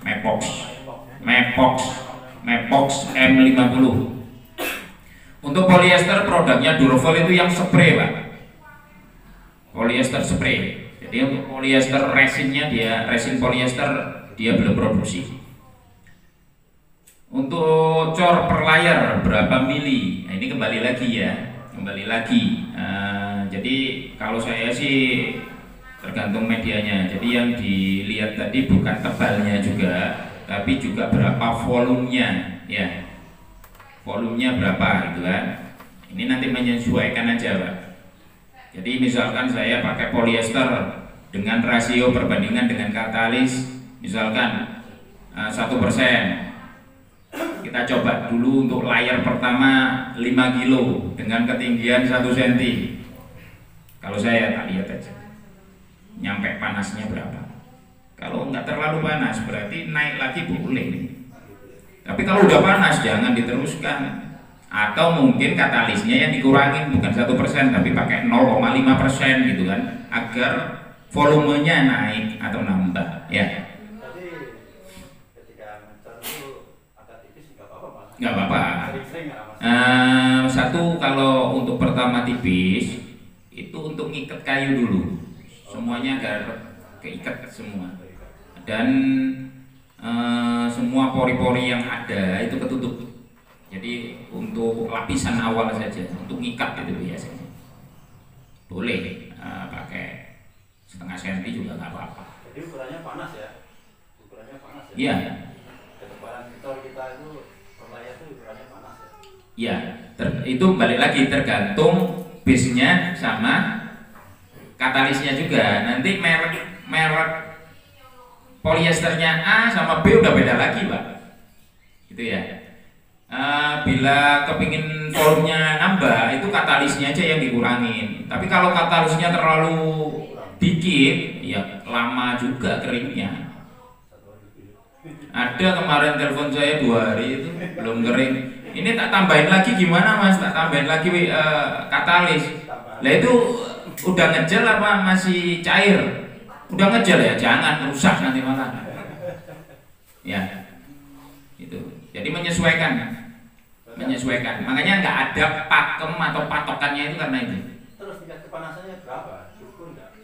A: Mepox M50. Untuk polyester produknya Durofol itu yang spray, Pak. Polyester spray. Jadi untuk polyester resinnya resin polyester dia belum produksi. Untuk cor per layer berapa mili? Nah, ini kembali lagi. Jadi kalau saya sih tergantung medianya. Jadi yang dilihat tadi bukan tebalnya juga, tapi juga berapa volumenya, ya. Volumenya berapa gitu kan. Ini nanti menyesuaikan aja, Pak. Jadi misalkan saya pakai polyester dengan rasio perbandingan dengan katalis, misalkan 1%. Kita coba dulu untuk layer pertama 5 kilo dengan ketinggian 1 cm. Kalau saya tak lihat aja nyampe panasnya berapa. Kalau nggak terlalu panas berarti naik lagi boleh. Tapi kalau udah panas jangan diteruskan. Atau mungkin katalisnya yang dikurangin bukan 1% tapi pakai 0,5% gitu kan, agar volumenya naik atau nambah ya.
B: Tapi ketika ngecor itu agak tipis nggak apa-apa Mas?
A: Nggak apa-apa.
B: Sering-sering nggak Mas?
A: Satu, kalau untuk pertama tipis itu untuk ngikat kayu dulu, semuanya agar keikat semua, dan semua pori-pori yang ada itu ketutup. Jadi untuk lapisan awal saja, untuk ngikat itu biasanya boleh pakai setengah senti juga nggak apa-apa.
B: Jadi ukurannya panas ya? Ukurannya panas ya?
A: Iya.
B: Ketebalan motor kita itu per layer itu ukurannya panas ya?
A: Iya, itu balik lagi tergantung base-nya sama katalisnya juga. Nanti merek polyesternya A sama B udah beda lagi, Pak. Gitu ya. Bila kepingin volumenya nambah, itu katalisnya aja yang dikurangin. Tapi kalau katalisnya terlalu dikit, ya lama juga keringnya. Ada kemarin telepon saya 2 hari itu belum kering. Ini tak tambahin lagi gimana Mas? Tak tambahin lagi katalis. Lah itu udah ngejel apa masih cair? Udah ngejel ya, jangan rusak nanti malah. Ya, itu. Jadi menyesuaikan. Makanya nggak ada pakem atau patokannya itu karena itu.
B: Terus tingkat kepanasannya berapa? Ukur nggak?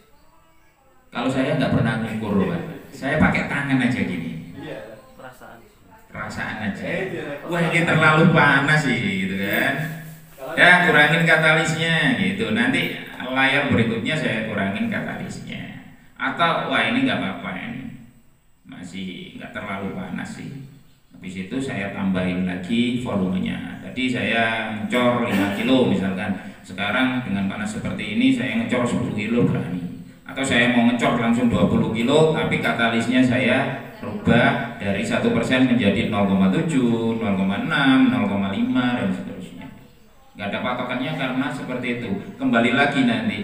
A: Kalau saya nggak pernah ngukur, Pak. Saya pakai tangan aja gini.
B: Iya.
A: Perasaan aja. Wah, ini terlalu panas sih gitu kan. Ya, kurangin katalisnya gitu. Nanti layar berikutnya saya kurangin katalisnya. Atau wah ini nggak apa-apa ini. Masih nggak terlalu panas sih. Habis itu saya tambahin lagi volumenya. Tadi saya ngecor 5 kilo misalkan. Sekarang dengan panas seperti ini saya ngecor 10 kilo berani. Atau saya mau ngecor langsung 20 kilo, tapi katalisnya saya rubah dari 1% menjadi 0,7, 0,6, 0,5 dan seterusnya. Nggak ada patokannya karena seperti itu. Kembali lagi nanti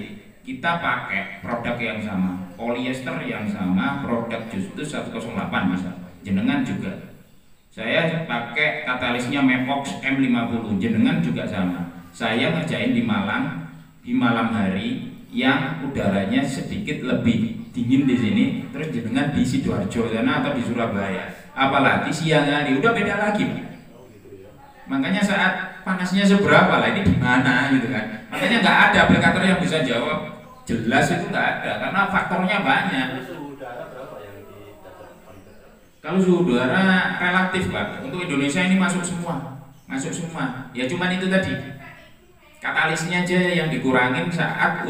A: kita pakai produk yang sama, polyester yang sama, produk Justus 108 misal. Jenengan juga. Saya pakai katalisnya Mepox M50, jenengan juga sama. Saya ngerjain di Malang, di malam hari yang udaranya sedikit lebih dingin di sini, terus jenengan di Sidoarjo sana atau di Surabaya, apalagi siang hari udah beda lagi, Pak. Makanya saat panasnya seberapa lah ini gimana gitu kan? Makanya nggak ada aplikator yang bisa jawab jelas, itu nggak ada karena faktornya banyak.
B: Suhu udara berapa yang dicocokkan?
A: Kalau suhu udara relatif, Pak. Untuk Indonesia ini masuk semua. Ya cuman itu tadi. Katalisnya aja yang dikurangin saat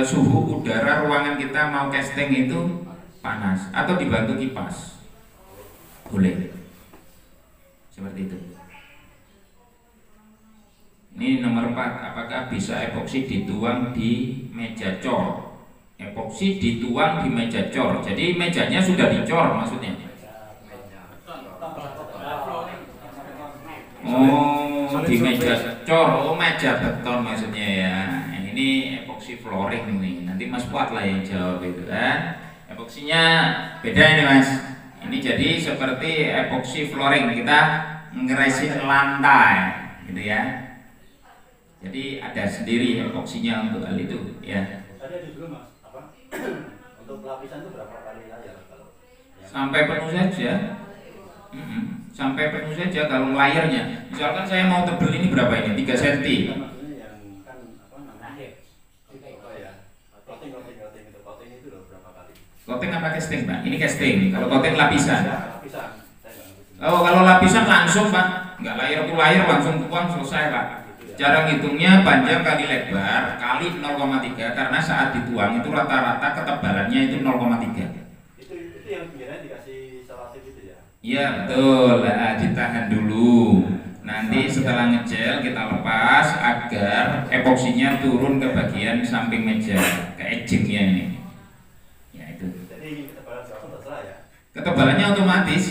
A: suhu udara ruangan kita mau casting itu panas atau dibantu kipas. Boleh. Seperti itu. Ini nomor 4, apakah bisa epoksi dituang di meja cor? Epoksi dituang di meja cor. Jadi mejanya sudah dicor maksudnya. Oh, di meja cor, oh meja beton maksudnya ya. Ini epoksi flooring nih. Nanti Mas Fuad lah yang jawab itu kan. Epoksinya beda ini Mas. Ini jadi seperti epoksi flooring, kita ngeresin lantai, gitu ya. Jadi ada sendiri epoksinya untuk hal itu ya.
B: Tadi ada juga Mas, apa? Untuk lapisan itu berapa kali layar kalau?
A: Sampai penuh saja. Sampai penuh saja kalau layarnya. Misalkan saya mau tebel ini berapa ini? 3 cm.
B: Maksudnya yang kan apa namanya? Oh ya, coating itu. Coating itu loh berapa kali?
A: Coating apa casting, Pak? Ini casting. Kalau coating lapisan.
B: Lapisan.
A: Oh, kalau lapisan langsung, Pak. Enggak layar ke layar langsung tuang selesai, Pak. Cara ngitungnya panjang kali lebar kali 0,3 karena saat dituang itu rata-rata ketebalannya itu 0,3.
B: Itu yang pinggirnya dikasih selotip itu ya?
A: Iya betul, nah, ditahan dulu. Nanti setelah ngegel kita lepas agar epoksinya turun ke bagian samping meja, ke edgingnya ini. Ya itu.
B: Jadi ketebalan berapa terserah ya?
A: Ketebalannya otomatis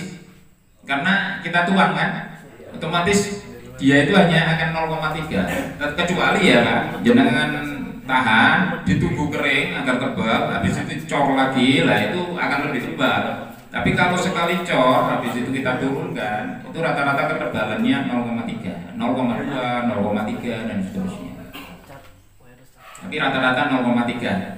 A: karena kita tuang kan, otomatis dia itu hanya akan 0,3. Kecuali ya Pak, jenengan tahan, ditunggu kering agar tebal, habis itu cor lagi, lah itu akan lebih tebal. Tapi kalau sekali cor, habis itu kita turunkan, itu rata-rata ketebalannya 0,3, 0,2, 0,3 dan seterusnya. Tapi rata-rata 0,3.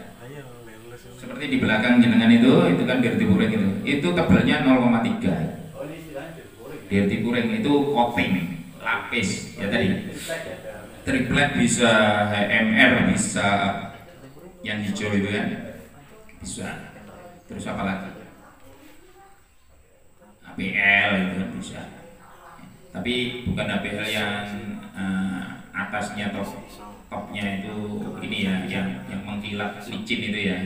A: Seperti di belakang jenengan itu kan dirty puring itu tebalnya 0,3.
B: Oh ini istilahnya dirty puring.
A: Dirty puring itu coating, lapis ya tadi. Triplek bisa, HMR bisa, yang hijau itu kan bisa. Terus apa lagi? APL itu kan bisa. Tapi bukan APL yang atasnya atau topnya itu ini ya, yang mengkilat licin itu ya.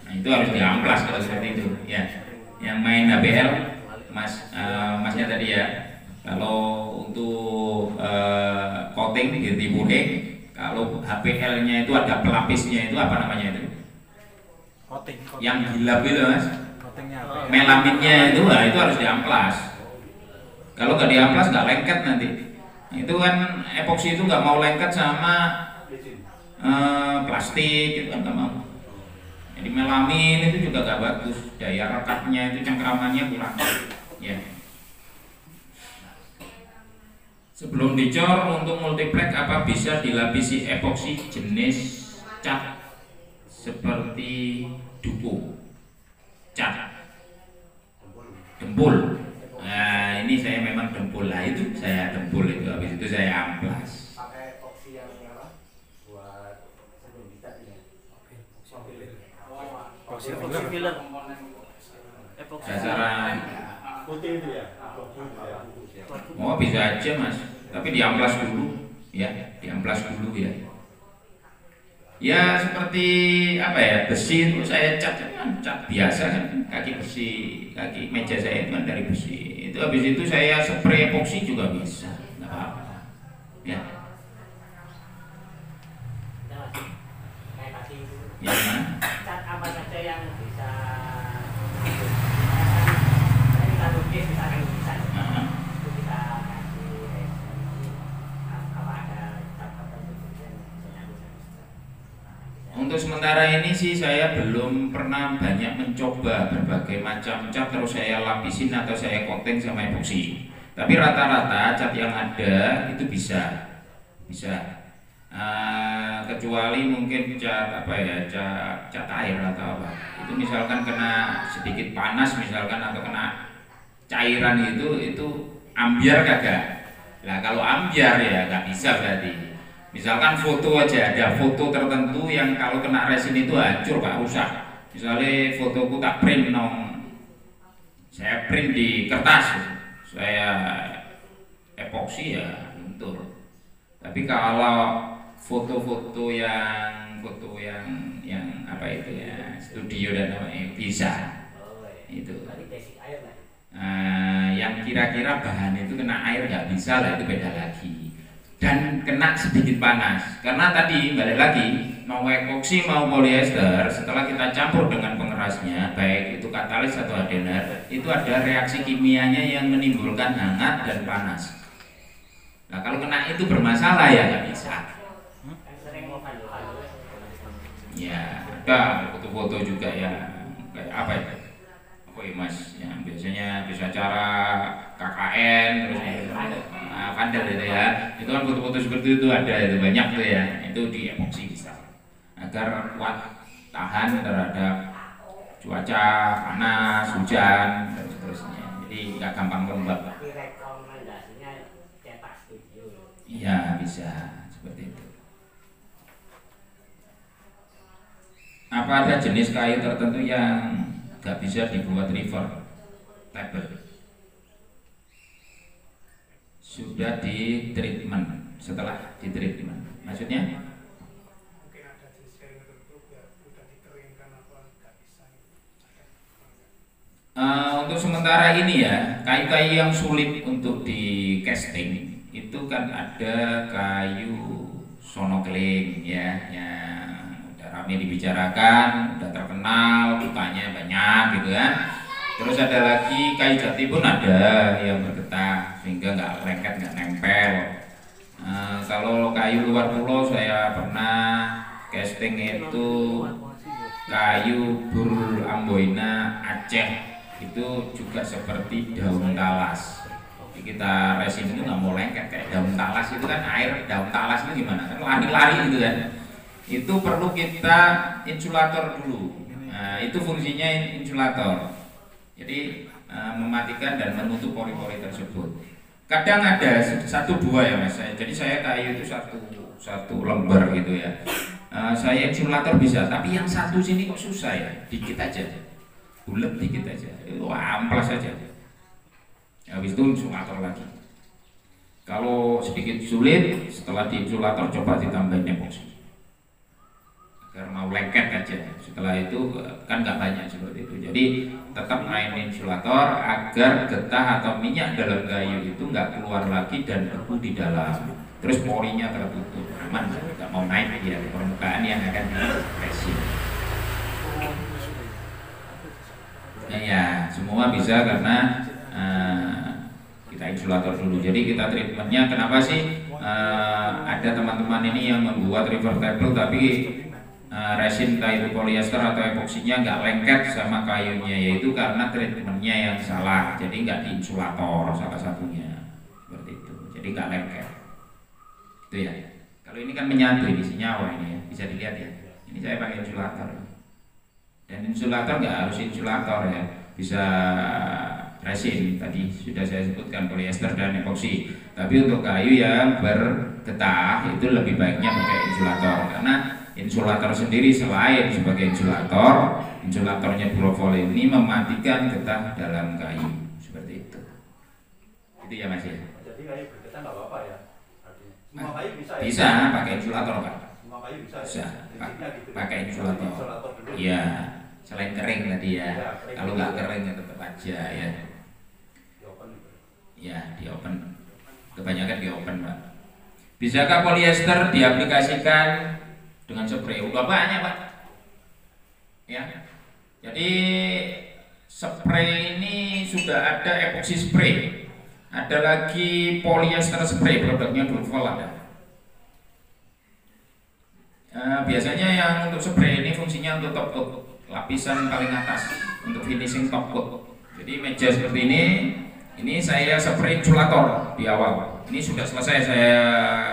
A: Nah, itu harus diamplas kalau seperti itu ya. Yang main APL masnya tadi ya. Kalau untuk coating dirty puring, kalau HPL-nya itu ada pelapisnya itu apa namanya itu?
E: Coating.
A: Yang gilap itu Mas.
E: Coatingnya apa?
A: Melaminnya itu, itu harus diamplas. Kalau nggak diamplas nggak lengket nanti. Nah, itu kan epoksi itu nggak mau lengket sama plastik itu kan nggak mau. Jadi melamin itu juga nggak bagus. Daya rekatnya itu cengkramannya kurang. Ya. Sebelum dicor untuk multiplex apa bisa dilapisi epoksi jenis cat seperti duku, cat, dempul. Nah ini saya memang dempul lah itu saya dempul itu habis itu saya amplas.
B: Pakai epoksi yang apa? Buat sebelum dicat ini.
E: Epoksi
C: filler.
A: Dasaran.
B: Putih itu ya?
A: Oh bisa aja Mas, tapi diamplas dulu ya, diamplas dulu ya. Ya seperti apa ya, besi itu saya cat kan cat biasa kan, kaki besi, kaki meja saya itu kan dari besi. Itu habis itu saya spray epoksi juga bisa, nggak apa-apa. Ya.
C: Kayak tadi
A: Ya mana?
C: cat apa saja
A: sih saya belum pernah banyak mencoba berbagai macam cat terus saya lapisin atau saya coating sama epoxy. Tapi rata-rata cat yang ada itu bisa. Kecuali mungkin cat apa ya, cat air atau apa. Itu misalkan kena sedikit panas misalkan atau kena cairan itu ambiar kagak. Nah kalau ambiar ya nggak bisa berarti. Misalkan foto aja, ada foto tertentu yang kalau kena resin itu hancur Pak, rusak. Misalnya fotoku tak print saya print di kertas, saya epoksi ya luntur. Tapi kalau foto-foto yang apa itu ya, studio dan namanya bisa. Itu. Yang kira-kira bahan itu kena air nggak bisa lah, itu beda lagi. Dan kena sedikit panas karena tadi balik lagi mau epoksi mau polyester setelah kita campur dengan pengerasnya baik itu katalis atau hardener itu ada reaksi kimianya yang menimbulkan hangat dan panas. Nah kalau kena itu bermasalah ya nggak bisa. Ya ada foto-foto juga ya kayak apa itu? Oh iya mas, yang biasanya bisa cara KKN terus Vandal itu ya, itu kan foto-foto seperti itu ada itu banyak tuh ya, itu di epoksi bisa agar kuat tahan terhadap cuaca panas, hujan dan seterusnya, jadi nggak gampang lembab. Iya bisa seperti itu. Apa ada jenis kayu tertentu yang nggak bisa dibuat river table? Sudah di treatment, setelah di treatment maksudnya?
F: Mungkin ada jenis kayu tertentu ya udah dikeringkan apa nggak bisa.
A: Untuk sementara ini ya kayu-kayu yang sulit untuk di casting itu kan ada kayu sonokling ya yang udah ramai dibicarakan, udah terkenal, bukanya banyak gitu kan. Terus ada lagi kayu jati pun ada yang bergetah sehingga nggak lengket, nggak nempel. Kalau kayu luar pulau saya pernah casting itu kayu bur amboina Aceh, itu juga seperti daun talas. Jadi kita resin itu nggak mau lengket kayak daun talas itu kan, air daun talas itu gimana kan lari-lari gitu kan. Itu perlu kita insulator dulu. Nah, itu fungsinya insulator. Jadi mematikan dan menutup pori-pori tersebut. Kadang ada satu dua ya mas. Jadi saya kayu itu satu lembar gitu ya. Saya insulator bisa, tapi yang satu sini kok susah ya. Dikit aja, bulat dikit aja. Wah, amplas aja. Habis itu insulator lagi. Kalau sedikit sulit, setelah diinsulator coba ditambahin epoxy. Agar mau lengket aja. Setelah itu kan nggak banyak seperti itu. Jadi tetap main insulator agar getah atau minyak dalam kayu itu nggak keluar lagi dan beku di dalam. Terus porinya tertutup, aman, nggak mau naik dia di permukaan yang akan diresin. Nah, ya semua bisa karena kita insulator dulu. Jadi kita treatmentnya kenapa sih ada teman-teman ini yang membuat reversible tapi resin kayu polyester atau epoksinya nggak lengket sama kayunya, yaitu karena treatmentnya yang salah. Jadi nggak diinsulator salah satunya seperti itu, jadi nggak lengket itu ya. Kalau ini kan menyatu, ini senyawa ini ya, bisa dilihat ya, ini saya pakai insulator dan insulator nggak harus insulator ya, bisa resin tadi sudah saya sebutkan polyester dan epoksi. Tapi untuk kayu yang bergetah itu lebih baiknya pakai insulator karena insulator sendiri selain sebagai insulatornya Durofoil ini mematikan getah dalam kayu seperti itu. Itu ya mas ya.
B: Jadi kayu bergetah nggak apa-apa ya? Artinya semua kayu bisa ya?
A: Bisa pakai insulator pak.
B: Semua kayu bisa.
A: Bisa
B: Gitu.
A: pakai insulator.
B: Dulu.
A: Iya, selain kering tadi ya.
B: Ya,
A: Kalau nggak kering ya tetap aja ya.
B: Di open gitu.
A: Ya di open. Kebanyakan di open pak. Bisakah polyester diaplikasikan dengan spray? Udah banyak pak ya. Jadi spray ini sudah ada epoxy spray, ada lagi polyester spray, produknya Durofoil ada. Biasanya yang untuk spray ini fungsinya untuk top coat, lapisan paling atas untuk finishing top coat. Jadi meja seperti ini saya spray insulator di awal. Ini sudah selesai saya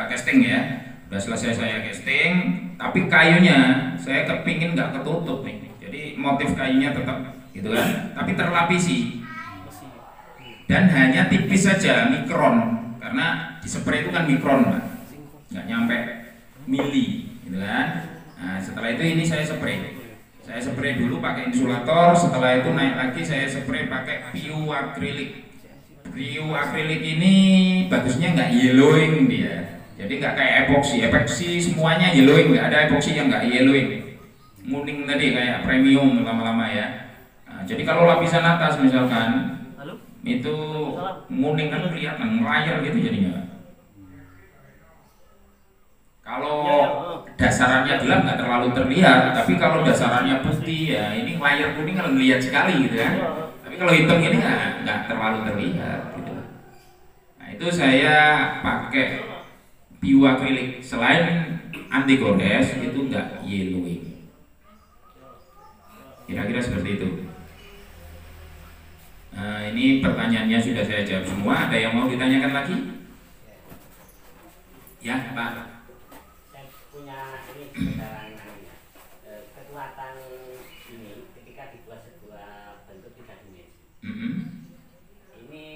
A: casting ya, sudah selesai saya casting. Tapi kayunya saya kepingin nggak ketutup nih. Jadi motif kayunya tetap gitu kan, tapi terlapisi dan hanya tipis saja mikron, karena di spray itu kan mikron Pak, nggak nyampe mili gitu kan. Nah setelah itu ini saya spray dulu pakai insulator, setelah itu naik lagi saya spray pakai PU akrilik. PU akrilik ini bagusnya nggak yellowing dia, jadi nggak kayak epoxy semuanya yellowing, nggak ada epoxy yang nggak yellowing, muning tadi kayak premium lama-lama ya. Nah, jadi kalau lapisan atas misalkan itu muning kan kelihatan melayar gitu jadinya. Kalau dasarannya gelap nggak terlalu terlihat, tapi kalau dasarannya putih ya ini layar kuning kalau melihat sekali gitu kan. Tapi kalau hitam ini nggak terlalu terlihat gitu. Nah itu saya pakai PU akrilik, selain anti gores itu nggak yellowing. Kira-kira seperti itu. Nah, ini pertanyaannya sudah saya jawab semua. Ada yang mau ditanyakan lagi? Ya, Pak.
C: Saya punya ini sekedar kekuatan ini ketika dibuat sebuah bentuk tiga dimensi. Ini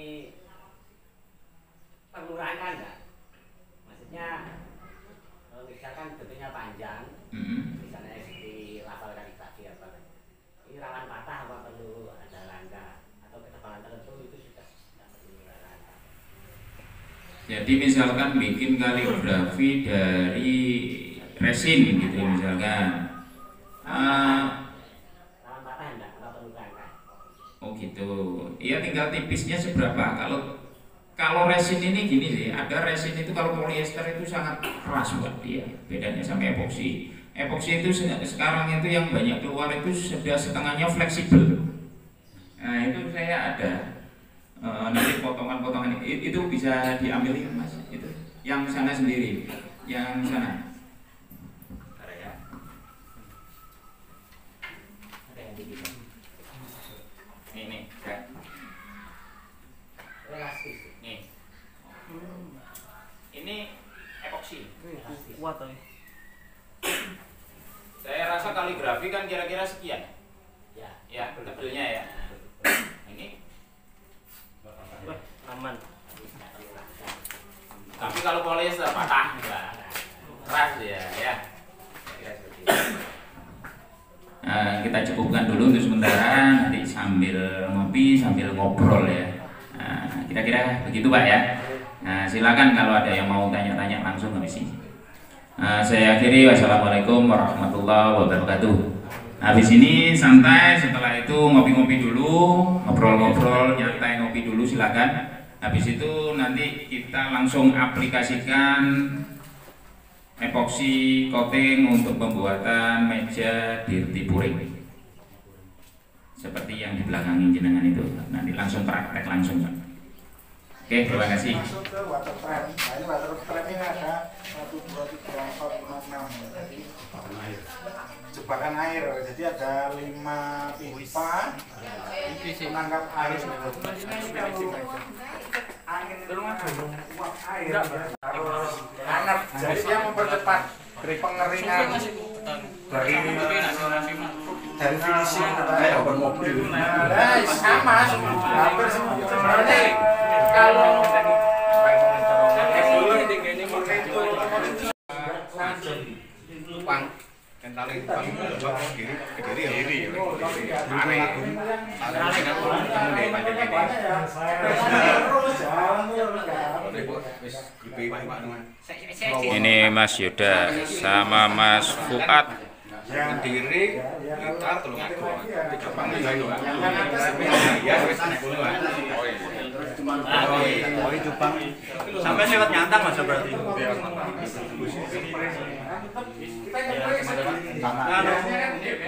C: pengurangan nggak? Maksudnya misalkan bentuknya panjang, misalnya seperti lapal kaligrafi apa, ini rawan patah apa perlu ada rangka? Tertentu itu sudah
A: jadi misalkan bikin kaligrafi dari resin gitu misalkan. Oh gitu. Iya tinggal tipisnya seberapa. Kalau resin ini gini sih, ada resin itu kalau polyester itu sangat keras buat dia. Bedanya sama epoxy. Epoxy itu sekarang itu yang banyak keluar itu sudah setengahnya fleksibel. Nah itu saya ada nanti potongan-potongan itu bisa diambil ya Mas, itu yang sana sendiri, yang sana. Ini ya. Nih. Ini epoxy.
E: Kuat ya.
A: Saya rasa kaligrafi kan kira-kira sekian. Ya, tebelnya ya. Ini
C: aman.
A: tapi kalau polyester patah enggak, keras ya. Nah, kita cukupkan dulu untuk sementara, nanti sambil ngopi sambil ngobrol ya. Nah, kira-kira begitu Pak ya. Nah, silakan kalau ada yang mau tanya-tanya langsung habis ini. Saya akhiri, wassalamualaikum warahmatullahi wabarakatuh. Habis ini santai, setelah itu ngopi-ngopi dulu, ngobrol-ngobrol, nyantai ngopi dulu silakan. Habis itu nanti kita langsung aplikasikan epoxy coating untuk pembuatan meja dirty pouring. Seperti yang di belakang jenengan itu, nanti langsung praktek langsung Pak. Oke, terima kasih.
G: Masuk ke water trap. Nah ini water trap ini ada 1, 2, 3, 4, 5, 6. Jadi jebakan air. Jadi ada 5 pipa menangkap air. Angin uap air harus hangat. Jadi dia mempercepat pengeringan dari finishing mobil. Nah, sama hampir sebenarnya kalau
A: Ini Mas Yuda sama Mas Fuad.
G: Diri kita tolong aku.
E: Sampai lewat nyantang Mas berarti.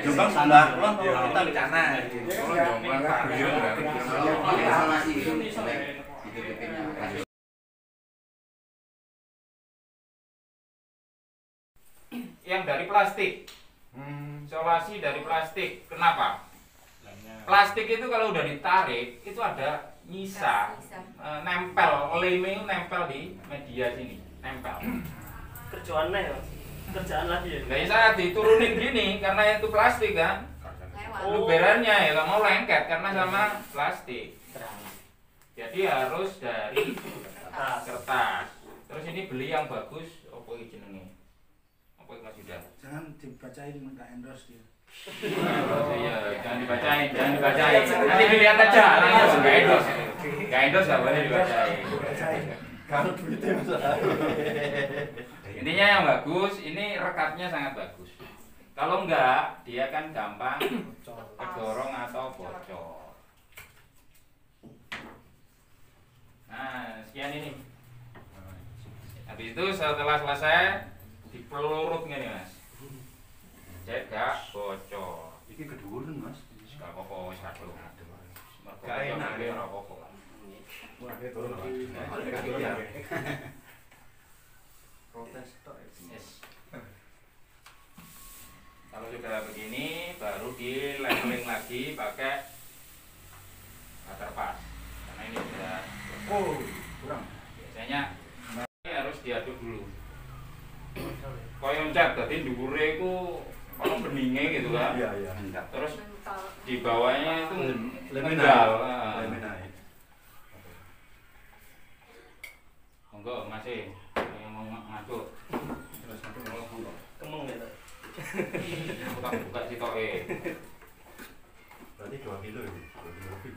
E: Jombang standar kita di sana.
A: Yang yang dari plastik. Isolasi dari plastik. Kenapa? Plastik itu kalau udah ditarik itu ada nyisa, nempel, leme nempel di media sini, nempel.
E: Kerjaannya ya, kerjaan lagi ya.
A: Nggak bisa diturunin gini karena itu plastik kan. Luberannya ya nggak mau lengket karena sama plastik. Jadi harus dari kertas. Terus ini beli yang bagus, apa ini jenenge? Apa ini Mas Yuda?
G: Jangan dibacain, nggak endorse dia.
A: Iya, jangan dibacain. Nanti dilihat aja, nggak endorse. Nggak endorse nggak boleh dibacain.
B: Kalau duitnya masalah.
A: Intinya yang bagus, ini rekatnya sangat bagus. Kalau enggak, dia kan gampang kedorong atau bocor. Nah, sekian ini. Habis itu setelah selesai dipelurut gini Mas. Cek gak bocor.
B: Ini keduren Mas.
A: Gak apa-apa wis kado.
B: Gak enak ya.
A: Ora apa-apa.
B: Wah, ini turun Mas. Protes tok.
A: Yes. Kalau sudah begini baru di leveling lagi pakai waterpass. Karena ini sudah
B: Kurang.
A: biasanya ini harus diaduk dulu. Koyo cat dadi dhuwure iku ono beninge gitu kan.
B: Iya.
A: Terus di bawahnya itu
B: Lemenal.
A: ngendal.
B: Lemenal.
A: Monggo masih yang mau ngaduk.
B: Terus nanti
E: Kemeng ya.
A: Buka sitoke.
B: berarti 2 kilo ini. 2 kilo lebih.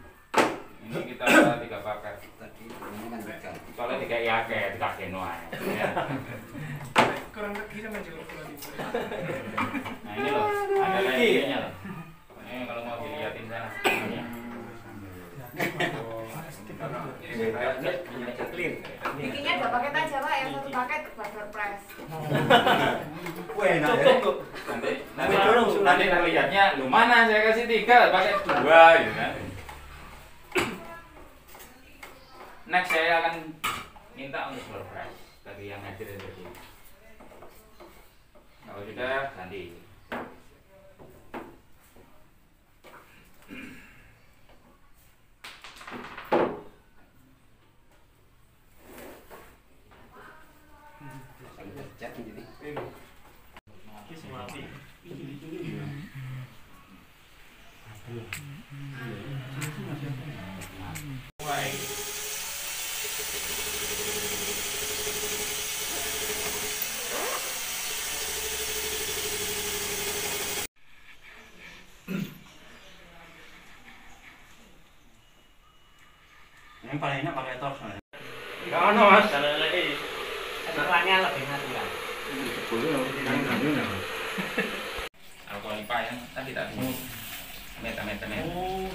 A: Ini kita 3 paket.
C: Tadi ini kan 3.
A: Soalnya 3 yake, 3 keno ae. Ya.
F: kurang lagi sama juga kurang di
A: Nah ini loh, ada layarnya loh. Ini kalau mau dilihatin sana.
H: Bikinnya 2 paket aja Pak, yang 1 paket butter press.
B: Wah, enak ya.
E: Cukup.
A: Nanti terlihatnya, lu mana saya kasih 3, pakai 2 gitu kan. Next saya akan minta untuk surprise bagi yang hadir di sini. Kalau sudah ganti.
C: Cek ini.
A: Mulai.
B: Yang paling enak pakai tos.
E: Enggak ono Mas, jalan lagi.
C: Warnanya lebih natural.
A: Alkoholipa yang tadi tak mau meta.
B: Oh.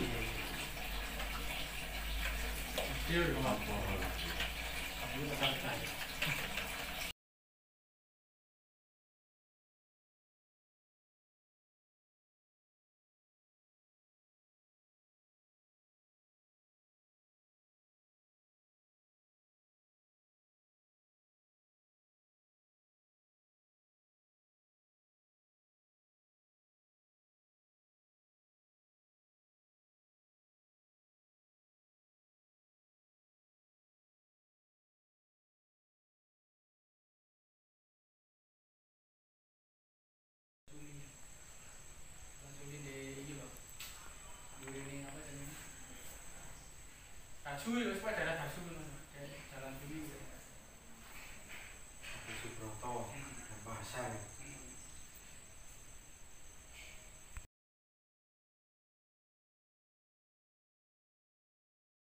F: Suwi wis